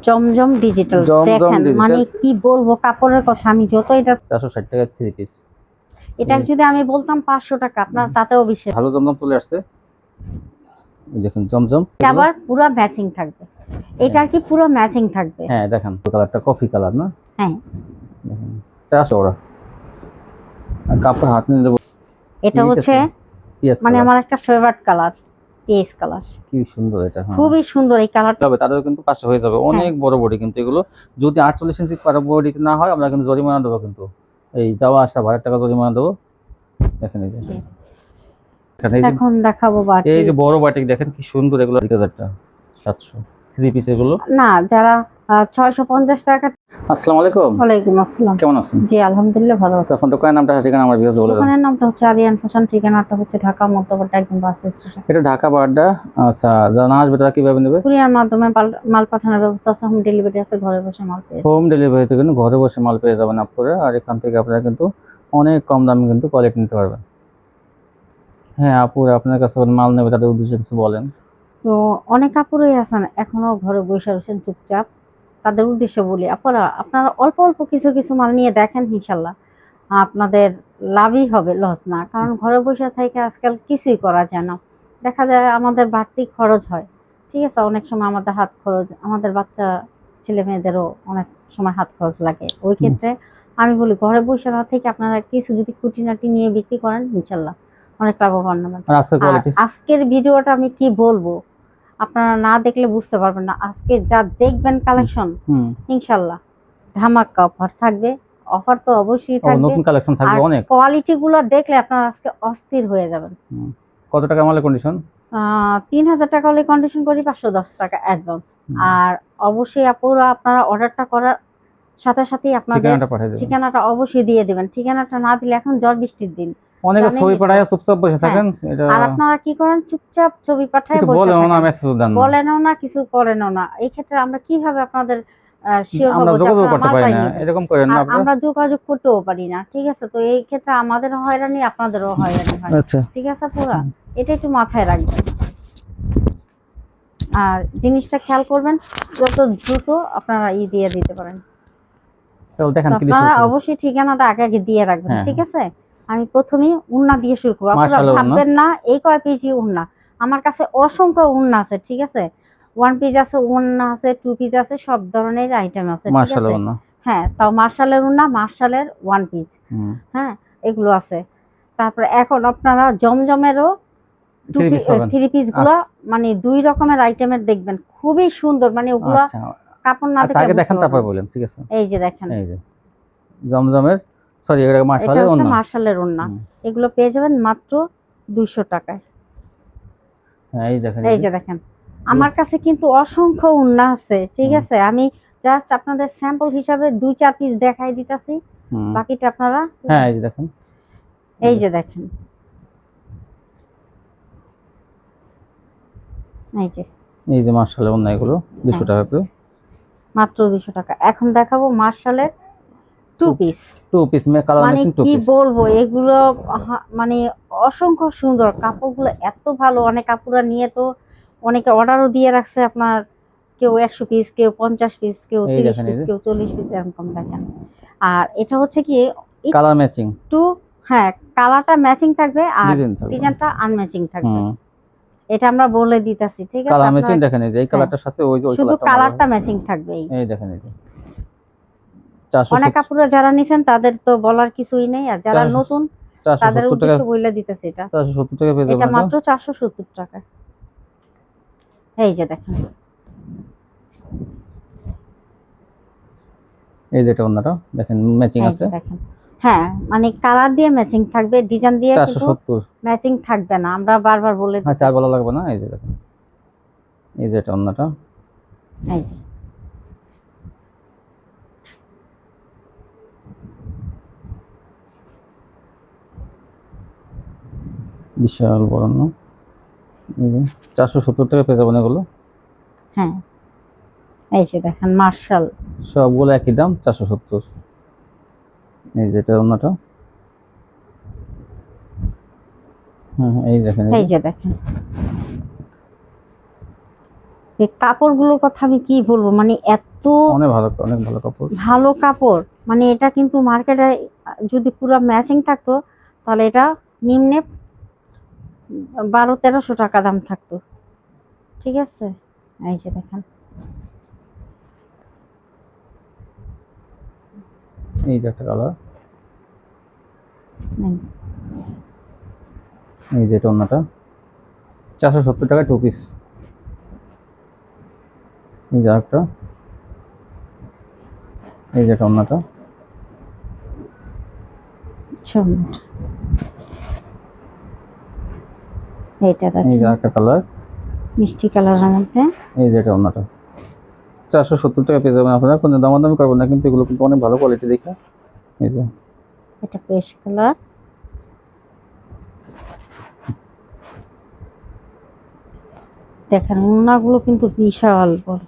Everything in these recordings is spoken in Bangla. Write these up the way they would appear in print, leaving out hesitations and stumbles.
জমজম ডিজিটাল দেখেন, মানে কি বলবো কাপড়ের কথা। আমি যত এটা 460 টাকা 3 পিস, এটা যদি আমি বলতাম 500 টাকা, আপনার তাতেও বিশ্বাস। ভালো জমজম চলে আসছে। এই দেখেন জমজম, আবার পুরো ম্যাচিং থাকবে, এটা কি পুরো ম্যাচিং থাকবে। হ্যাঁ দেখেন কালারটা কফি কালার না? হ্যাঁ দেখেন 400 ওরা। আর কাপড় হাত নিয়ে দেবো। এটা হচ্ছে মানে আমার একটা ফেভারিট কালার, পিএস কালার। কি সুন্দর এটা, খুবই সুন্দর এই কালারটা। তবে তাদের কিন্তু কাজটা হয়ে যাবে, অনেক বড় বডি কিন্তু এগুলো। যদি 48 ইঞ্চি বডিতে না হয় আমরা কিন্তু জরিমানা দেবো, কিন্তু এই যাওয়া আসা 1000 টাকা জরিমানা দেবো। দেখেন এই যে এখন দেখাবো বাটিক। এই যে বড় বাটিক দেখেন কি সুন্দর, এগুলো 1000 টাকা 700 3 পিস এগুলো না, যারা 650 টাকা। আসসালামু আলাইকুম। ওয়ালাইকুম আসসালাম। কেমন আছেন? জি আলহামদুলিল্লাহ ভালো আছি। তখন দোকানের নামটা ঠিকানা আমার ভিউয়ার্স বলে দেন। দোকানের নামটা হচ্ছে আরিয়ান ফ্যাশন, ঠিকানাটা হচ্ছে ঢাকা মধ্যবর্তী একদম বাস স্টেশন। এটা ঢাকা বাড্ডা। আচ্ছা, যারা না আসবে তারা কিভাবে নেবে? কুরিয়ার মাধ্যমে মাল পাঠানোর ব্যবস্থা আছে, হোম ডেলিভারি আছে, ঘরে বসে মাল পেয়ে হোম ডেলিভারিতে কিন্তু ঘরে বসে মাল পেয়ে যাবেন আপনারা। আর এখান থেকে আপনারা কিন্তু অনেক কম দামে কিন্তু কোয়ালিটি নিতে পারবেন। হ্যাঁ আপু, আপনার কাছে মাল নেবে তাদের উদ্দেশ্যে কিছু বলেন। তো অনেক কাপড়ই আছেন এখনো ঘরে বসে রয়েছেন চুপচাপ, তাদের উদ্দেশ্যে বলি আপনারা অল্প অল্প কিছু কিছু মাল নিয়ে দেখেন, ইনশাল্লাহ আপনাদের লাভই হবে, লস না। কারণ ঘরে বসে থেকে আজকাল কিছুই করা যায় না, দেখা যায় আমাদের বাড়তি খরচ হয়। ঠিক আছে, অনেক সময় আমাদের হাত খরচ, আমাদের বাচ্চা ছেলে মেয়েদেরও অনেক সময় হাত খরচ লাগে। ওই ক্ষেত্রে আমি বলি ঘরে বসে না থেকে আপনারা কিছু যদি খুঁটিনাটি নিয়ে বিক্রি করেন, ইনশাল্লাহ অনেক লাভবান হবেন। আজকের ভিডিওটা আমি কি বলবো, আপনারা না দেখলে বুঝতে পারবেন না। আজকে যা দেখবেন কালেকশন, ইনশাল্লাহ ধামাকা অফার থাকবে। অফার তো অবশ্যই থাকবে, নতুন কালেকশন থাকবে অনেক। কোয়ালিটি গুলো দেখলে আপনারা আজকে অস্থির হয়ে যাবেন। কত টাকা মালের কন্ডিশন? 3000 টাকা হলে কন্ডিশন করি, 510 টাকা অ্যাডভান্স। আর অবশ্যই আপুরা আপনারা অর্ডারটা করার সাথে সাথেই আপনাদের ঠিকানাটা অবশ্যই দিয়ে দিবেন। ঠিকানাটা না দিলে এখন ঝড় বৃষ্টির দিন, অনেকে ছবি পাঠায় চুপচাপ বসে থাকেন। আর আপনারা কি করেন, চুপচাপ ছবি পাঠায় বসে থাকেন, বলেনও না, কিছু করেনও না। এই ক্ষেত্রে আমরা কিভাবে আপনাদের আমরা যোগাযোগ করতে পারি না, এরকম করেন না আপনারা। আমরা যোগাযোগ করতেও পারি না। ঠিক আছে, তো এই ক্ষেত্রে আমাদেরও হয়রানি, আপনাদেরও হয়রানি হয়। আচ্ছা ঠিক আছে পুরা, এটা একটু মাথায় রাখবেন। আর জিনিসটা খেয়াল করবেন, যত দ্রুত আপনারা দিয়ে দিতে পারেন। আপনারা অবশ্যই ঠিকানাটা আগে আগে দিয়ে রাখবেন। ঠিক আছে, আমি প্রথমেই উন্না দিয়ে শুরু করবো। আপনারা ভাববেন না এই কয় পিজি উন্না, আমার কাছে অসংখ্য উন্না আছে। ঠিক আছে, 1 পিস আছে, উন্না আছে, 2 পিস আছে, সব ধরনের আইটেম আছে। ঠিক আছে, হ্যাঁ, তাও মার্শালের উন্না, মার্শালের 1 পিস, হ্যাঁ এগুলো আছে। তারপরে এখন আপনারা জমজমেরও 3 পিস গুলো, মানে 2 রকমের আইটেমের দেখবেন, খুবই সুন্দর। মানে ওগুলো কাপড় না দেখলে আগে দেখেন তারপর বলেন। ঠিক আছে, এই যে দেখেন, এই যে জমজমের, সরি এটা মার্শালের ওন্না, এগুলো পেয়ে যাবেন মাত্র 200 টাকায়। হ্যাঁ এই দেখেন, এই যে দেখেন, আমার কাছে কিন্তু অসংখ্য ওন্না আছে। ঠিক আছে, আমি জাস্ট আপনাদের স্যাম্পল হিসাবে 2-4 পিস দেখাই দিতেছি, বাকিটা আপনারা হ্যাঁ এই যে দেখেন, এই যে দেখেন, এই যে মার্শালের ওন্না, এগুলো 200 টাকা করে, মাত্র 200 টাকা। এখন দেখাবো মার্শালের 2 পিস। Colour matching 2 piece. কি বলবো, এগুলো মানে অসংখ্য সুন্দর, কাপড়গুলো এত ভালো। অনেক কাপড়রা নিয়ে তো অনেকে অর্ডারও দিয়ে রাখছে আপনার, কেউ 100 পিস, কেউ 50 পিস, কেউ 30 পিস, কেউ 40 পিস, এরকম দেখেন। আর এটা হচ্ছে কি কালার ম্যাচিং টু, হ্যাঁ কালারটা ম্যাচিং থাকবে আর ডিজাইনটা আনম্যাচিং থাকবে, এটা আমরা বলে দিতেছি। ঠিক আছে, কালার ম্যাচিং দেখেন, এই যে এই কালারটার সাথে ওই যে শুধু কালারটা ম্যাচিং থাকবে। এই দেখেন, এই যে অনেক কাপড়রা যারা নিছেন তাদের তো বলার কিছুই নেই, আর যারা নতুন তাদের উদ্দেশ্যে বলে দিতেছি। এটা 470 টাকা পেয়ে যাবেন, এটা মাত্র 470 টাকা। এই যে দেখেন, এই যে এটা ওন্নাটা দেখেন ম্যাচিং আছে। দেখেন, হ্যাঁ মানে কালার দিয়ে ম্যাচিং থাকবে, ডিজাইন দিয়ে 470 ম্যাচিং থাকবে না, আমরা বারবার বলে দিচ্ছি। আচ্ছা আর বলা লাগবে না। এই যে দেখেন, এই যে এটা ওন্নাটা, এই যে বিশাল বড় না, এই যে 470 টাকা পেয়ে যাবেন এগুলো। হ্যাঁ এই যে দেখেন মার্শাল, সবগুলো একই দাম 470। এই যে এটা ওন্নাটা, হ্যাঁ এই দেখেন, এই যে দেখেন, এই কাপড়গুলোর কথা আমি কি বলবো, মানে এত অনেক ভালো কাপড়। ভালো কাপড়, মানে এটা কিন্তু মার্কেটে যদি পুরো ম্যাচিং থাকতো তাহলে এটা নিম্নে 1200-1300 টাকা দাম থাকতো। ঠিক আছে, এই যে দেখেন, এই যে একটা কালার, এই এই যে এটা অন্যটা 470 টাকা 2 পিস। এই যে একটা, এই যে এটা অন্যটা, সুন্দর। এইটা এই যে দেখেন একটা কালার, মিষ্টি কালারের মধ্যে। এই যে এটা অন্যটা। 470 টাকা পেয়ে যাবেন আপনারা, কোনো দামাদামি করবেন না, কিন্তু এগুলো কিন্তু অনেক ভালো কোয়ালিটি দেখে। এই যে এটা পেস্ট কালার, দেখেন ওড়নাগুলো কিন্তু বিশাল বড়।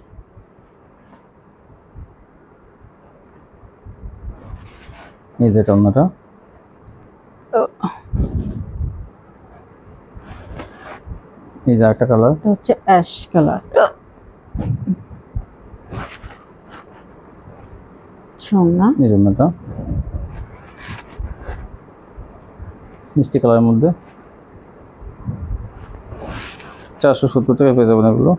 এই যে এটা অন্যটা, এই যে একটা কালার, এটা হচ্ছে অ্যাশ কালার, সোনা। এই যে অন্যটা মিষ্টি কালারের মধ্যে 470 টাকা পেয়ে যাবেন এগুলো।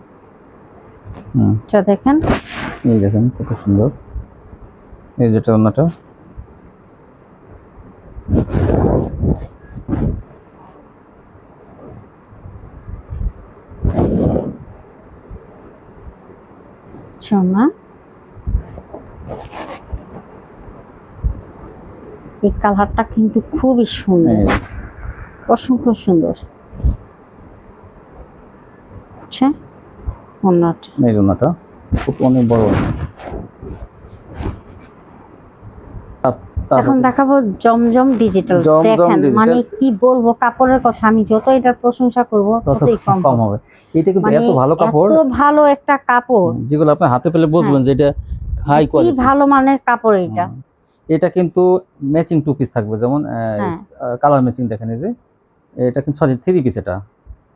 এটা দেখেন, এই দেখেন কত সুন্দর। এই যেটা অন্যটা, সোনা। এই কালারটা কিন্তু খুবই সুন্দর, এই অসংখ্য সুন্দর। আচ্ছা, ওড়নাটা এই অন্যটা খুব অনেক বড়। এখন দেখাবো জমজম ডিজিটাল। জমজম দেখেন ডিজিটাল। মানে কি বলবো, কাপড়ের কথা আমি যত এটার প্রশংসা করব তত ততই কম কম হবে। এটা কিন্তু মানে এত ভালো কাপড়, এত ভালো একটা কাপড়, যেগুলো আপনি হাতে পেলে বুঝবেন যে এটা হাই কি কোয়ালিটি। ভালো মানের কাপড় এটা। এটা কিন্তু ম্যাচিং 2 পিস থাকবে, যেমন হ্যাঁ। কালার ম্যাচিং দেখেন। এই যে এটা কিন্তু সরি 3 পিস, এটা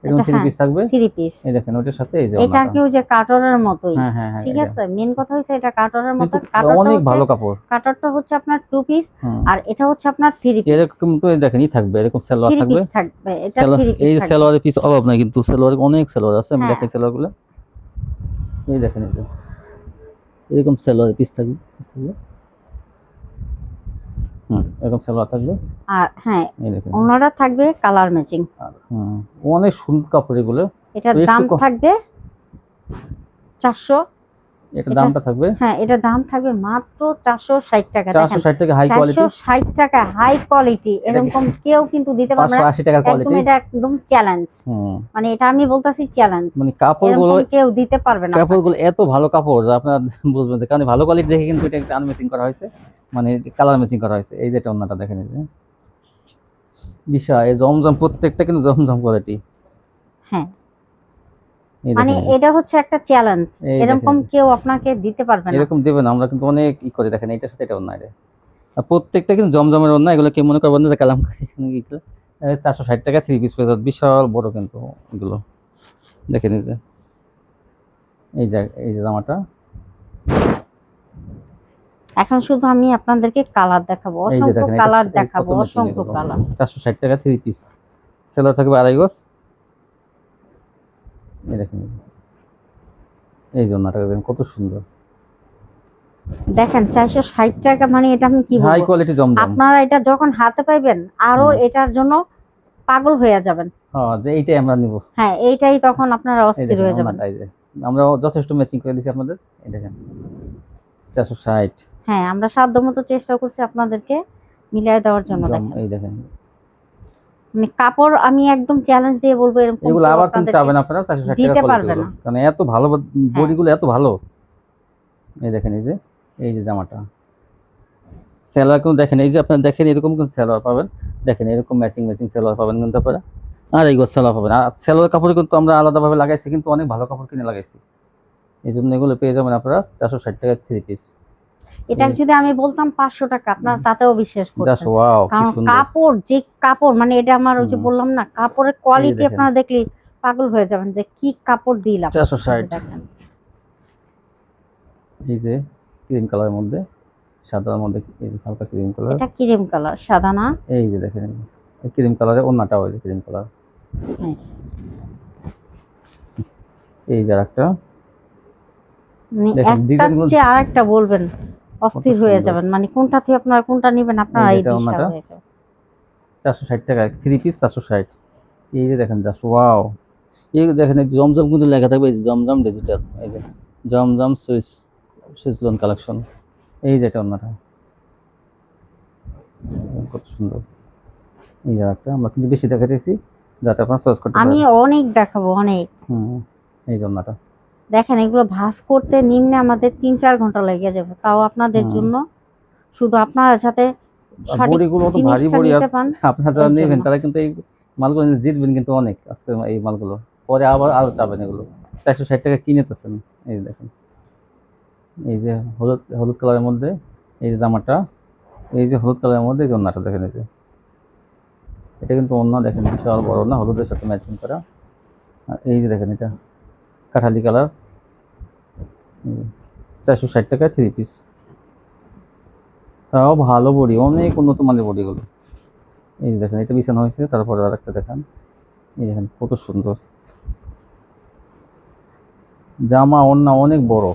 এরকম 3 পিস থাকবে। 3 পিস, এই দেখেন ওটার সাথে এই যে এটা কি ওই যে কাটরের মতোই। হ্যাঁ হ্যাঁ হ্যাঁ, ঠিক এটা। আছে, মেন কথা হচ্ছে এটা কাটরের মতো। কিন্তু কাটরটা অনেক হচ্ছে, ভালো কাপড়। কাটরটা হচ্ছে আপনার 2 পিস হুম। আর এটা হচ্ছে আপনার 3 পিস। এরকম তো এই দেখেন থাকবে, এরকম সালোয়ার 3 থাকবে। পিস থাকবে, এটা সালোয়ার, 3 পিস এই থাকবে। সালোয়ারের পিস অভাব নাই, কিন্তু সালোয়ার অনেক সালোয়ার আছে, আমি হ্যাঁ। দেখাই সালোয়ারগুলো। এই দেখেন এই যে এরকম সালোয়ারের পিস থাকবে। এরকম সালোয়ার থাকবে। আর হ্যাঁ, এই দেখেন ওনারা থাকবে কালার ম্যাচিং। অনেক সুন্দর কাপড় এগুলো। এটার তো একটু দাম থাকবে 400। এটা দামটা থাকবে, হ্যাঁ, এটা দাম থাকবে মাত্র 460 টাকা। দেখেন 460 টাকা হাই কোয়ালিটি। 460 টাকা হাই কোয়ালিটি, এরকম কেউ কিন্তু দিতে পারবে না। 580 টাকার একদম কোয়ালিটি। এটা একদম চ্যালেঞ্জ, মানে এটা আমি বলতাছি চ্যালেঞ্জ। মানে কাপড়গুলো, এরকম কেউ দিতে পারবে না। কাপড়গুলো এত ভালো কাপড় যে আপনারা বুঝবেন যে, কারণ ভালো কোয়ালিটি দেখে কিন্তু এটা একটা আনমেচিং করা হয়েছে, মানে কালার ম্যাচিং করা হয়েছে। এই যে এটা অন্যটা দেখেন, এই যে বিশাল, এই জমজম প্রত্যেকটা কিন্তু জমজম কোয়ালিটি। হ্যাঁ, এই মানে দেখেন এটা হচ্ছে একটা চ্যালেঞ্জ, এই এরকম দেখেন। কেউ আপনাকে দিতে পারবে না। এরকম দেবেন, আমরা কিন্তু অনেক করে দেখেন এটার সাথে এটা অন্য এটা। আর প্রত্যেকটা কিন্তু জমজমের অন্য, এগুলো কেউ মনে করবেন না যে কালামকারী এগুলো। 460 টাকা 3 পিস পেয়ে যাবে, বিশাল বড় কিন্তু এগুলো। দেখেন এই যে, এই যে এই যে জামাটা, এখন শুধু আমি আপনাদেরকে কালার দেখাবো, এই যে অসংখ্য দেখেন কালার এটা দেখাবো, কত ম্যাচিং অসংখ্য এগুলো। কালার। 460 টাকা 3 পিস, সেলার থাকবে 2.5 গজ। এই দেখেন এই জন্যটা দেখেন কত সুন্দর। দেখেন 460 টাকা, মানে এটা আমি কি হাই বলবো, কোয়ালিটি জমজম। আপনারা এটা যখন হাতে পাইবেন আরো এটার জন্য পাগল হয়ে যাবেন। হ্যাঁ, যে এইটাই আমরা নিব। হ্যাঁ, এইটাই তখন আপনারা এই অস্থির দেখেন হয়ে যাবেন। অন্যটা, এই যে আমরা যথেষ্ট ম্যাচিং করে দিয়েছি আপনাদের। এই দেখেন 460। হ্যাঁ, আমরা সাধ্যমতো চেষ্টা করছি আপনাদেরকে মিলিয়ে দেওয়ার জন্য। দেখেন এই দেখেন মানে কাপড় আমি একদম চ্যালেঞ্জ দিয়ে বলবো, এরকম এগুলো কেউ আবার কিন্তু আপনাদেরকে চাবেন আপনারা 460 দিতে টাকা পারবে কোয়ালিটি, না। কারণ এত ভালো বডিগুলো এত ভালো। এই দেখেন এই যে জামাটা সেলার কিন্তু দেখেন, এই যে আপনারা দেখেন এরকম কিন্তু সেলার পাবেন। দেখেন এরকম ম্যাচিং সেলার পাবেন কিন্তু আপনারা, আর এই সেলার পাবেন। আর সেলার কাপড় কিন্তু আমরা আলাদাভাবে লাগাইছি, কিন্তু অনেক ভালো কাপড় কিনে লাগাইছি, এই জন্য এগুলো পেয়ে যাবেন আপনারা 460 টাকা 3 পিস। এটা যদি আমি বলতাম 500 টাকা, আপনারা তাতেও বিশ্বাস জাস্ট করতেন। ওয়াও, কি কারণ সুন্দর। কাপড়, যে কাপড়, মানে এটা আমার ওই যে বললাম না, কাপড়ের কোয়ালিটি দেখেন। আপনারা দেখলে পাগল হয়ে যাবেন যে কি কাপড় দিলাম। 460। দেখেন এই যে ক্রিম কালারের মধ্যে, সাদার মধ্যে এই যে হালকা ক্রিম কালার। এটা ক্রিম কালার, সাদা না। এই যে দেখেন ক্রিম কালারে ওন্নাটা ওই যে ক্রিম কালার। এই এই যে একটা মানে দেখেন একটা ডিজাইনগুলো চেয়ে আরেকটা বলবেন, অস্থির হয়ে সুন্দর। যাবেন। মানে কোনটা থেকে আপনারা কোনটা নেবেন আপনারা এই যে এই এটা দিশা ওন্নাটা হয়ে যাবে। 460 টাকা, 3 পিস 460। এই যে দেখেন জাস্ট ওয়াও। এই দেখেন এই যে জমজম কিন্তু লেখা থাকবে, এই যে জমজম ডিজিটাল, এই যে জমজম সুইস লোন কালেকশন। এই যে এটা ওন্নাটা কত সুন্দর। এই যে একটা আমরা কিন্তু বেশি দেখাইতেছি যাতে আপনারা চয়েস করতে আমি পারেন। অনেক দেখাবো অনেক। এই যে ওন্নাটা দেখেন এগুলো ভাঁজ করতে নিম্নে আমাদের 3-4 ঘন্টা লেগে যাবে, তাও আপনাদের জন্য। শুধু আপনারা যাতে সঠিক বড়িগুলো তো ভারী জিনিসটা বড়ি, আর নিতে পান আপনারা যারা এর নেবেন জন্য। তারা কিন্তু এই মালগুলো নিয়ে জিতবেন কিন্তু অনেক। আজকে এই মালগুলো পরে আবার আরো চাবেন এগুলো। 460 টাকা কিনেতেছেন। এই যে দেখেন এই যে হলুদ হলুদ কালারের মধ্যে এই যে জামাটা, এই যে হলুদ কালারের মধ্যে এই যে ওন্নাটা দেখেন। এই যে এটা কিন্তু ওন্না দেখেন বিশাল বড় না, হলুদের সাথে ম্যাচিং করা। আর এই যে দেখেন এটা কাঠালি কালার, 460 টাকা 3 পিস। তাও ভালো বড়ি, অনেক উন্নত মানের বড়িগুলো। এই যে দেখেন এটা বিছানো হয়েছে, তারপরে আর একটা দেখান। এই দেখেন কত সুন্দর জামা, ওন্না অনেক বড়।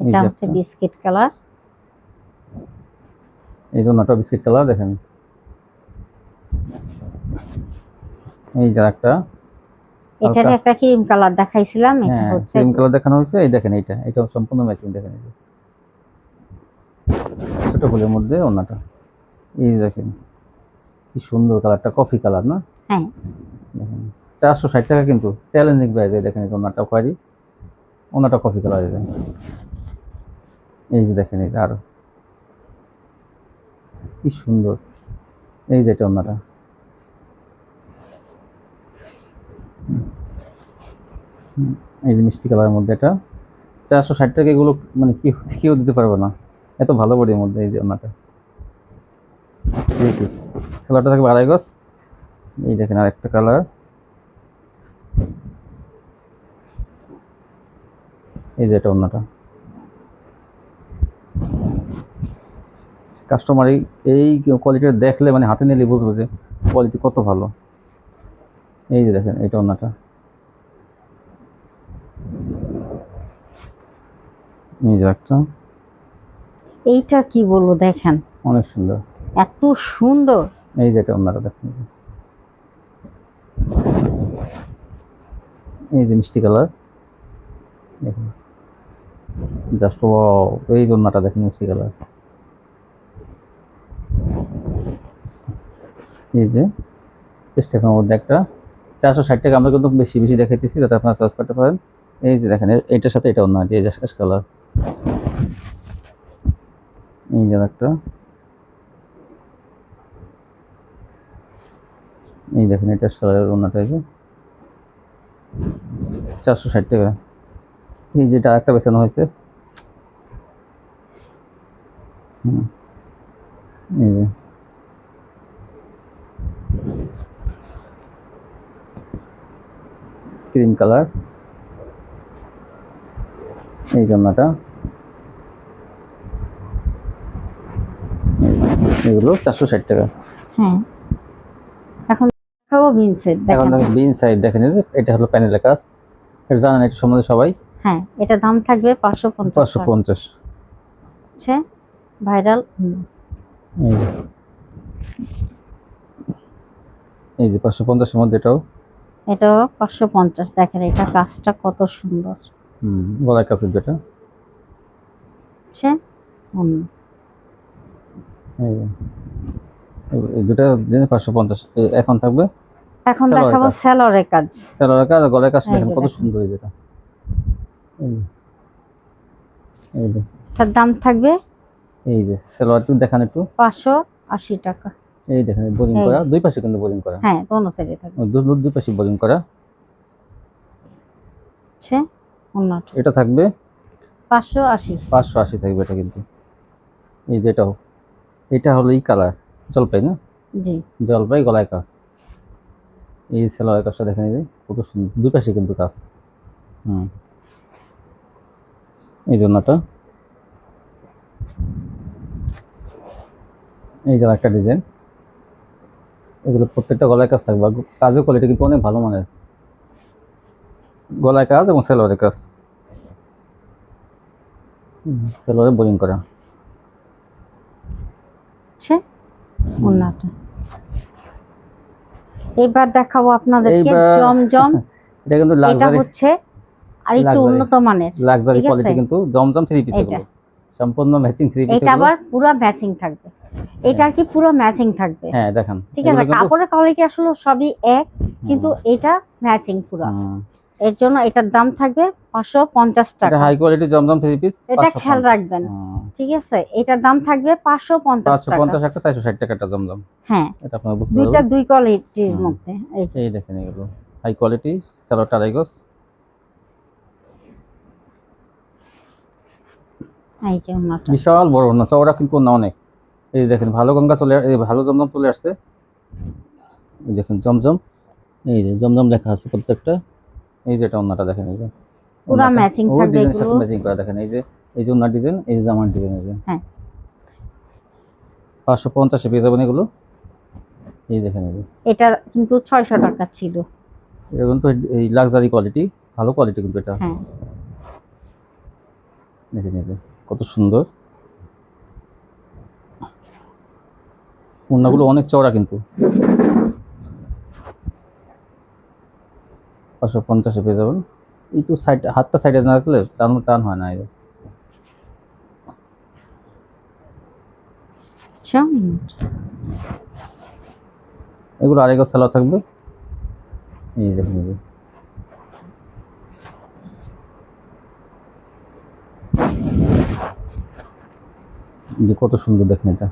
এই এটা যে হচ্ছে একটা, বিস্কিট কালার। এই যে ওন্নাটা বিস্কিট কালার দেখেন। এই যে একটা এটারই হালকা, একটা ক্রিম কালার দেখাইছিলাম, এটা হ্যাঁ হচ্ছে ক্রিম কালার দেখানো হয়েছে। এই দেখেন এটা সম্পূর্ণ ম্যাচিং দেখেন। এই যে ছোট ফুলের মধ্যে ওন্নাটা। এই যে দেখেন কি সুন্দর কালারটা, কফি কালার না। হ্যাঁ। দেখেন 460 টাকা কিন্তু চ্যালেঞ্জিং প্রাইস। দেখেন এই ওন্নাটা খয়েরি, ওন্নাটা কফি কালার। এই যে দেখেন এটা আরো কি সুন্দর। এই যে এটা ওন্নাটা, এই যে মিষ্টি কালারের মধ্যে এটা 460 টাকা। এগুলো মানে কেউ দিতে পারবে না, এত ভালো বডির মধ্যে। এই যে ওন্নাটা 3 পিস, সেলারটা থাকবে 2.5 গজ। এই দেখেন আর একটা কালার, এই যে এটা ওন্নাটা। কাস্টমার এই কোয়ালিটিটা দেখলে মানে হাতে নিলে বুঝবে যে কোয়ালিটি কত ভালো। এই যে দেখেন এটা ওন্নাটা, এই যে একটা এইটা কি বলবো দেখেন, অনেক সুন্দর। এত সুন্দর। এই যে এটা ওন্নাটা দেখেন, এই যে মিষ্টি কালার দেখেন জাস্ট ওয়াও। এই যে ওন্নাটা দেখেন মিষ্টি কালার। এই যে স্টেপের মধ্যে একটা 460 টাকা। আমরা কিন্তু বেশি বেশি দেখাইতেছি যাতে আপনারা চয়েস করতে পারেন। এই যে দেখেন এইটার সাথে এটা ওন্না, যে অ্যাশ কালার। এই যে একটা, এই দেখেন এটা অ্যাশ কালারের ওন্নাটা। এই যে 460 টাকা। এই যেটা একটা বেছানো হয়েছে, এই যে ক্রিম কালার, এই জন্যটা। এগুলো 460 টাকা। হ্যাঁ, এখন দেখাবো ভিনসেট। এখন দেখেন দেখেন বিন সাইড দেখেন, এই যে এটা হলো প্যানেলের কাজ। এটা জানেন এটা সম্বন্ধে সবাই। হ্যাঁ, এটা দাম থাকবে 550 টাকা। 550। হচ্ছে ভাইরাল। এই যে, এই যে 550 এর মধ্যে এটাও। এটা 550। দেখেন এটা কাজটা কত সুন্দর। গলার কাছে যেটা, হচ্ছে এই যে, এই দুটা জিনিস 550। এখন থাকবে এখন সালোয়ারের দেখাবো কাজ। স্যালোয়ারের কাজ। সালোয়ারের কাজ আর গলার কাজ এই দেখেন যে কত দেখেন। সুন্দর। এই যেটা, এই যে, এই যে, এটার দাম থাকবে এই যে সালোয়ারটা দেখান একটু। 580 টাকা। এই দেখেন বোরিং এই করা, যে। দুই পাশে কিন্তু বোরিং করা। হ্যাঁ, দোনো সাইডে থাকবে। দুই পাশে বোরিং করা। হচ্ছে অন্যটা এটা থাকবে 580। 580 থাকবে এটা কিন্তু। এই যে এটাও, এটা হলো এই কালার জলপাই না, জি। জলপাই গলায় কাজ। এই সালোয়ারের কাজটা দেখেন, এই যে কত সুন্দর, দুই পাশে কিন্তু কাজ। এই জন্যটা, এই যে একটা ডিজাইন, এগুলো প্রত্যেকটা গলায় কাজ থাকবে, কাজের কোয়ালিটি কিন্তু অনেক ভালো মানের, গলায় কাজ এবং সেলোয়ারের কাজ, সেলোয়ারে বোরিং করা। ওন্নাটা এবার দেখাবো আপনাদেরকে এইবার জমজম। এটা কিন্তু এটা লাক্সারি, হচ্ছে আর একটু উন্নত মানের, লাক্সারি ঠিক আছে? কোয়ালিটি কিন্তু জমজম থ্রি পিস, এটা। এগুলো সম্পূর্ণ ম্যাচিং থ্রি পিস। এটা আবার পুরো ম্যাচিং থাকবে, এটা আর কি পুরো ম্যাচিং থাকবে। হ্যাঁ দেখেন, ঠিক আছে, কাপড়ের কোয়ালিটি আসলে সবই এক, কিন্তু এটা ম্যাচিং পুরো। এর জন্য এটার দাম থাকবে 550 টাকা। এটা হাই কোয়ালিটি জমজম থ্রি পিস, এটা খেয়াল রাখবেন, ঠিক আছে? এটার দাম থাকবে 550 টাকা। 550 টাকা, 460 টাকা একটা জমজম। হ্যাঁ, এটা আপনারা বুঝতে দুইটা পারবেন। দুই কোয়ালিটির মধ্যে। এই যে এই দেখেন, এগুলো হাই কোয়ালিটি, সেলোয়ার আড়াই গজ। এই যে ওন্নাটা বিশাল বড় না, চওড়া কিন্তু না অনেক। এই দেখেন ভালো গঙ্গা চলে, এই ভালো জমজম চলে আসছে। এই দেখেন জমজম, এই যে জমজম লেখা আছে প্রত্যেকটা। এই যে এটা ওন্নাটা দেখেন, এই যে পুরো ম্যাচিং থাকবে এগুলো, ম্যাচিং করা দেখেন। এই যে ওন্নার ডিজাইন, এই যে জামার ডিজাইন, এই যে হ্যাঁ 550 পেয়ে যাবেন এগুলো। এই দেখেন, এই যে এটা কিন্তু 600 টাকা ছিল। এটা কিন্তু এই লাক্সারি কোয়ালিটি, ভালো কোয়ালিটি কিন্তু এটা। হ্যাঁ দেখেন এই যে কত সুন্দর, ওন্নাগুলো অনেক চওড়া কিন্তু। 550 পেয়ে যাবেন। একটু সাইড, হাতটা সাইডে না রাখলে টান হয় না। এই যে আচ্ছা, এগুলো আড়াই গজ সেলোয়ার থাকবে। এই দেখেন, এই যে কত সুন্দর দেখেন এটা।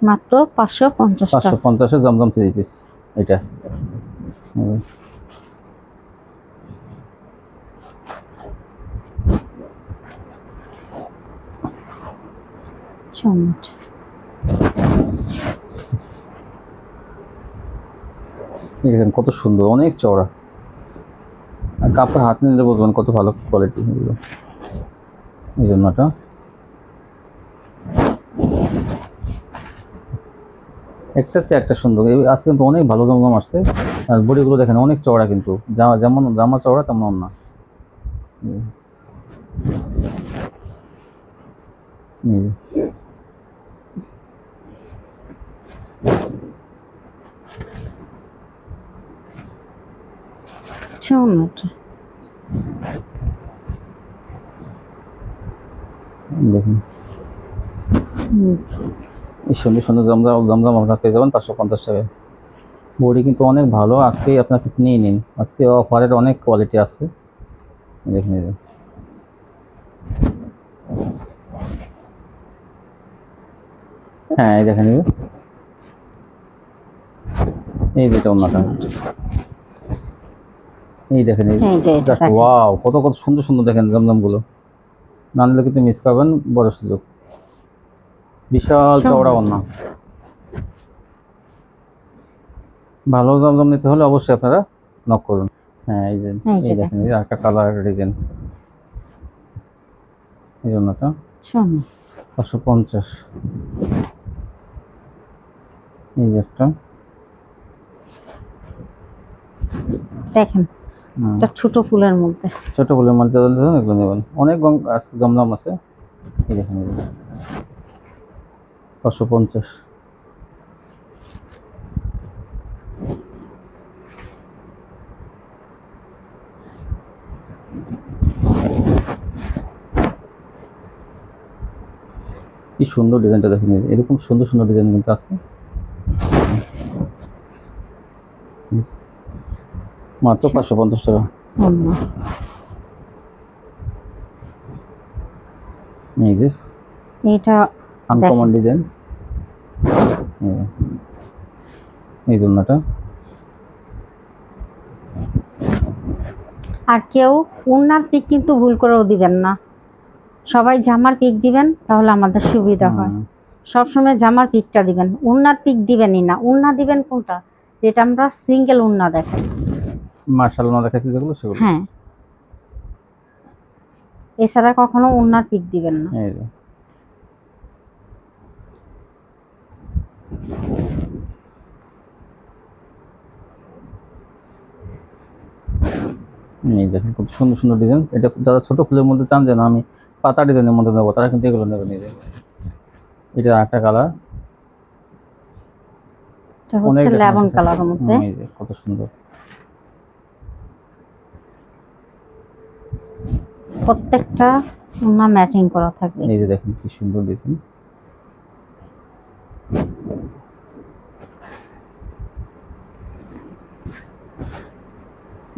মাত্র 550 টাকা। 550 জমজম থ্রি পিস এটা। দেখেন কত সুন্দর, অনেক চওড়া, আর কাপড় হাত নিলে বুঝবেন কত ভালো কোয়ালিটি এগুলো। এই জন্যটা একটা চেয়ে একটা সুন্দর। আজকে কিন্তু অনেক ভালো জমজম আসছে, আর বডিগুলো দেখেন অনেক চওড়া কিন্তু, যেমন জামা চওড়া তেমন না। দেখুন এই সুন্দর সুন্দর জমজম আপনার পেয়ে যাবেন 550 টাকায়। বডি কিন্তু অনেক ভালো, আজকেই আপনাকে নিয়ে নিন, আজকে অফারের অনেক কোয়ালিটি আছে। দেখুন এই যে হ্যাঁ, এই দেখেন এই যেটা ওন্নাটা, এই দেখেন এই জাস্ট ওয়াও, কত কত সুন্দর সুন্দর দেখেন জমজম গুলো, না নিলে কিন্তু মিস করবেন বড় সুযোগ। বিশাল চওড়া ওন্না, ভালো জমজম নিতে হলে অবশ্যই আপনারা নক করুন। হ্যাঁ এই যে এই দেখেন, এই একটা কালার ডিজাইন, এই জন্যটা 550। এই যে একটা দেখেন, এটা ছোট ফুলের মধ্যে, এগুলো নেবেন, অনেক জমজম আছে। এই দেখেন 550। কি সুন্দর ডিজাইনটা দেখেন, এরকম সুন্দর সুন্দর ডিজাইন কিন্তু আছে। মাত্র 550 টাকা। এই যে এটা আনকমন ডিজাইন, এই জন্যটা। আর কেউ ওন্নার পিক কিন্তু ভুল করেও দিবেন না, সবাই জামার পিক দিবেন, তাহলে আমাদের সুবিধা হয়। সবসময় জামার পিকটা দিবেন, উন্নার পিক দিবেনই না। উন্না দিবেন কোনটা, যেটা আমরা সিঙ্গেল উন্না দেখাই। মার্শাল্লাহ দেখাচ্ছি যেগুলো সেগুলো। হ্যাঁ, এছাড়া কখনো উন্নার পিক দিবেন না। এই যে এই দেখেন খুব সুন্দর সুন্দর ডিজাইন। এটা যারা ছোট ফুলের মধ্যে চান যে না আমি পাতা ডিজাইনের মধ্যে নেবো, তারা কিন্তু এগুলো নেবেন। এই যে এটা একটা কালার, এটা হচ্ছে লেমন কালারের মধ্যে। এই যে কত সুন্দর। প্রত্যেকটা উন্না ম্যাচিং করা থাকবে। এই যে দেখেন কি সুন্দর ডিজাইন।